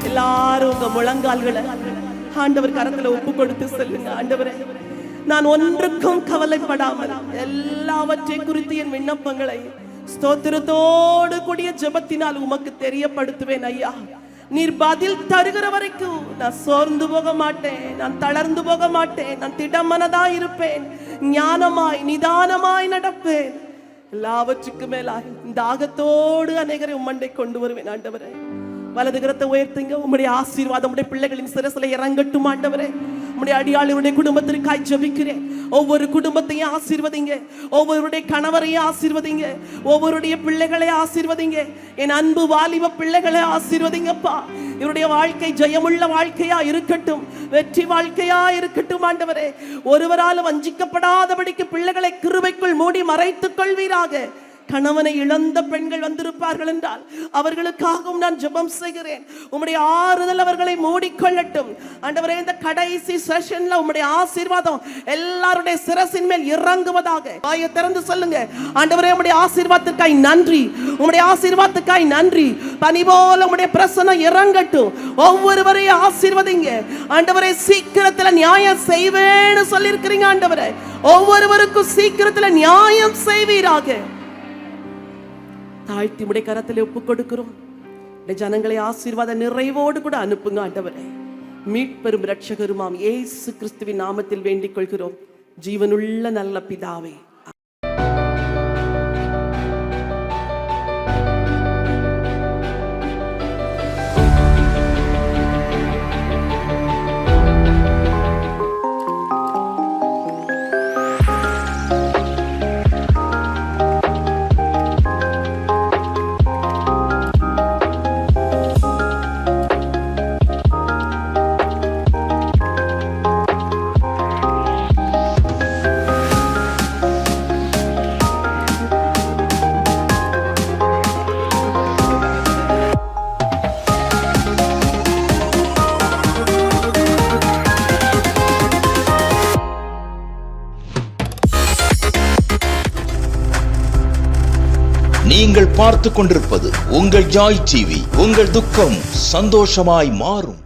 எல்லாரும் உங்க முழங்கால்களை ஆண்டவர் கரத்துல ஒப்பு கொடுத்து சொல்லுங்க, ஆண்டவரே, நான் ஒன்றுக்கும் கவலைப்படாமல் எல்லாவற்றை குறித்து என் விண்ணப்பங்களை ஸ்தோத்திரத்தோடு கூடிய ஜெபத்தினால் உமக்கு தெரியப்படுத்துவேன் ஐயா. நீர் பதில் தருகிற வரைக்கும் நான் சோர்ந்து போக மாட்டேன், நான் தளர்ந்து போக மாட்டேன், நான் திடமனதா இருப்பேன், ஞானமாய் நிதானமாய் நடப்பேன். எல்லாவற்றுக்கும் மேலாய் இந்த தாகத்தோடு அநேகரை உம்மண்டை கொண்டு வருவேன் ஆண்டவரே. வலது கரத்தை உயர்த்துங்க. உம்முடைய ஆசீர்வாதம் உம்முடைய பிள்ளைகளின் சிரசில இறங்கட்டும் ஆண்டவரே. உம்முடைய அடியாளுடைய குடும்பத்திற்காய் ஜெபிக்கிறேன். ஒவ்வொரு குடும்பத்தையும் ஆசீர்வதிங்க, ஒவ்வொருடைய கணவரையும் ஆசீர்வதிங்க, ஒவ்வொருடைய பிள்ளைகளை ஆசீர்வதிங்க. என் அன்பு வாலிப பிள்ளைகளை ஆசீர்வதிங்கப்பா. இவருடைய வாழ்க்கை ஜெயமுள்ள வாழ்க்கையா இருக்கட்டும், வெற்றி வாழ்க்கையா இருக்கட்டும் ஆண்டவரே. ஒருவராலும் வஞ்சிக்கப்படாதபடிக்கு பிள்ளைகளை கிருபைக்குள் மூடி மறைத்துக் கொள்வீராக. கணவனை இழந்த பெண்கள் வந்திருப்பார்கள் என்றால் அவர்களுக்காகவும் நான் ஜெபம் செய்கிறேன். உம்முடைய ஆறுதல் அவர்களை மூடிக்கொள்ளட்டும் ஆண்டவரே. இந்த கடைசி செஷன்ல உம்முடைய ஆசீர்வாதம் எல்லாருடைய சிரசின் மேல் இறங்குவதாக. வாயை திறந்து சொல்லுங்க, ஆண்டவரே, உம்முடைய ஆசீர்வாதத்துக்காய் நன்றி, உம்முடைய ஆசீர்வாதத்துக்காய் நன்றி. பனி போல உம்முடைய பிரசன்னம் இறங்கட்டும். ஒவ்வொருவரையும் ஆசீர்வதிங்க ஆண்டவரே. சீக்கிரத்துல நியாயம் செய்வேன்னு சொல்லியிருக்கிறீங்க ஆண்டவரே. ஒவ்வொருவருக்கும் சீக்கிரத்துல நியாயம் செய்வீராக. தாழ்த்தி உடைய கரத்தில் ஒப்பு கொடுக்கிறோம். ஜனங்களை ஆசீர்வாத நிறைவோடு கூட அனுப்புங்க ஆண்டவரே. மீட்பெரும் இரட்சகருமாம் இயேசு கிறிஸ்துவின் நாமத்தில் வேண்டிக் கொள்கிறோம் ஜீவனுள்ள நல்ல பிதாவே. பார்த்து கொண்டிருப்பது உங்கள் ஜாய் டிவி. உங்கள் துக்கம் சந்தோஷமாய் மாறும்.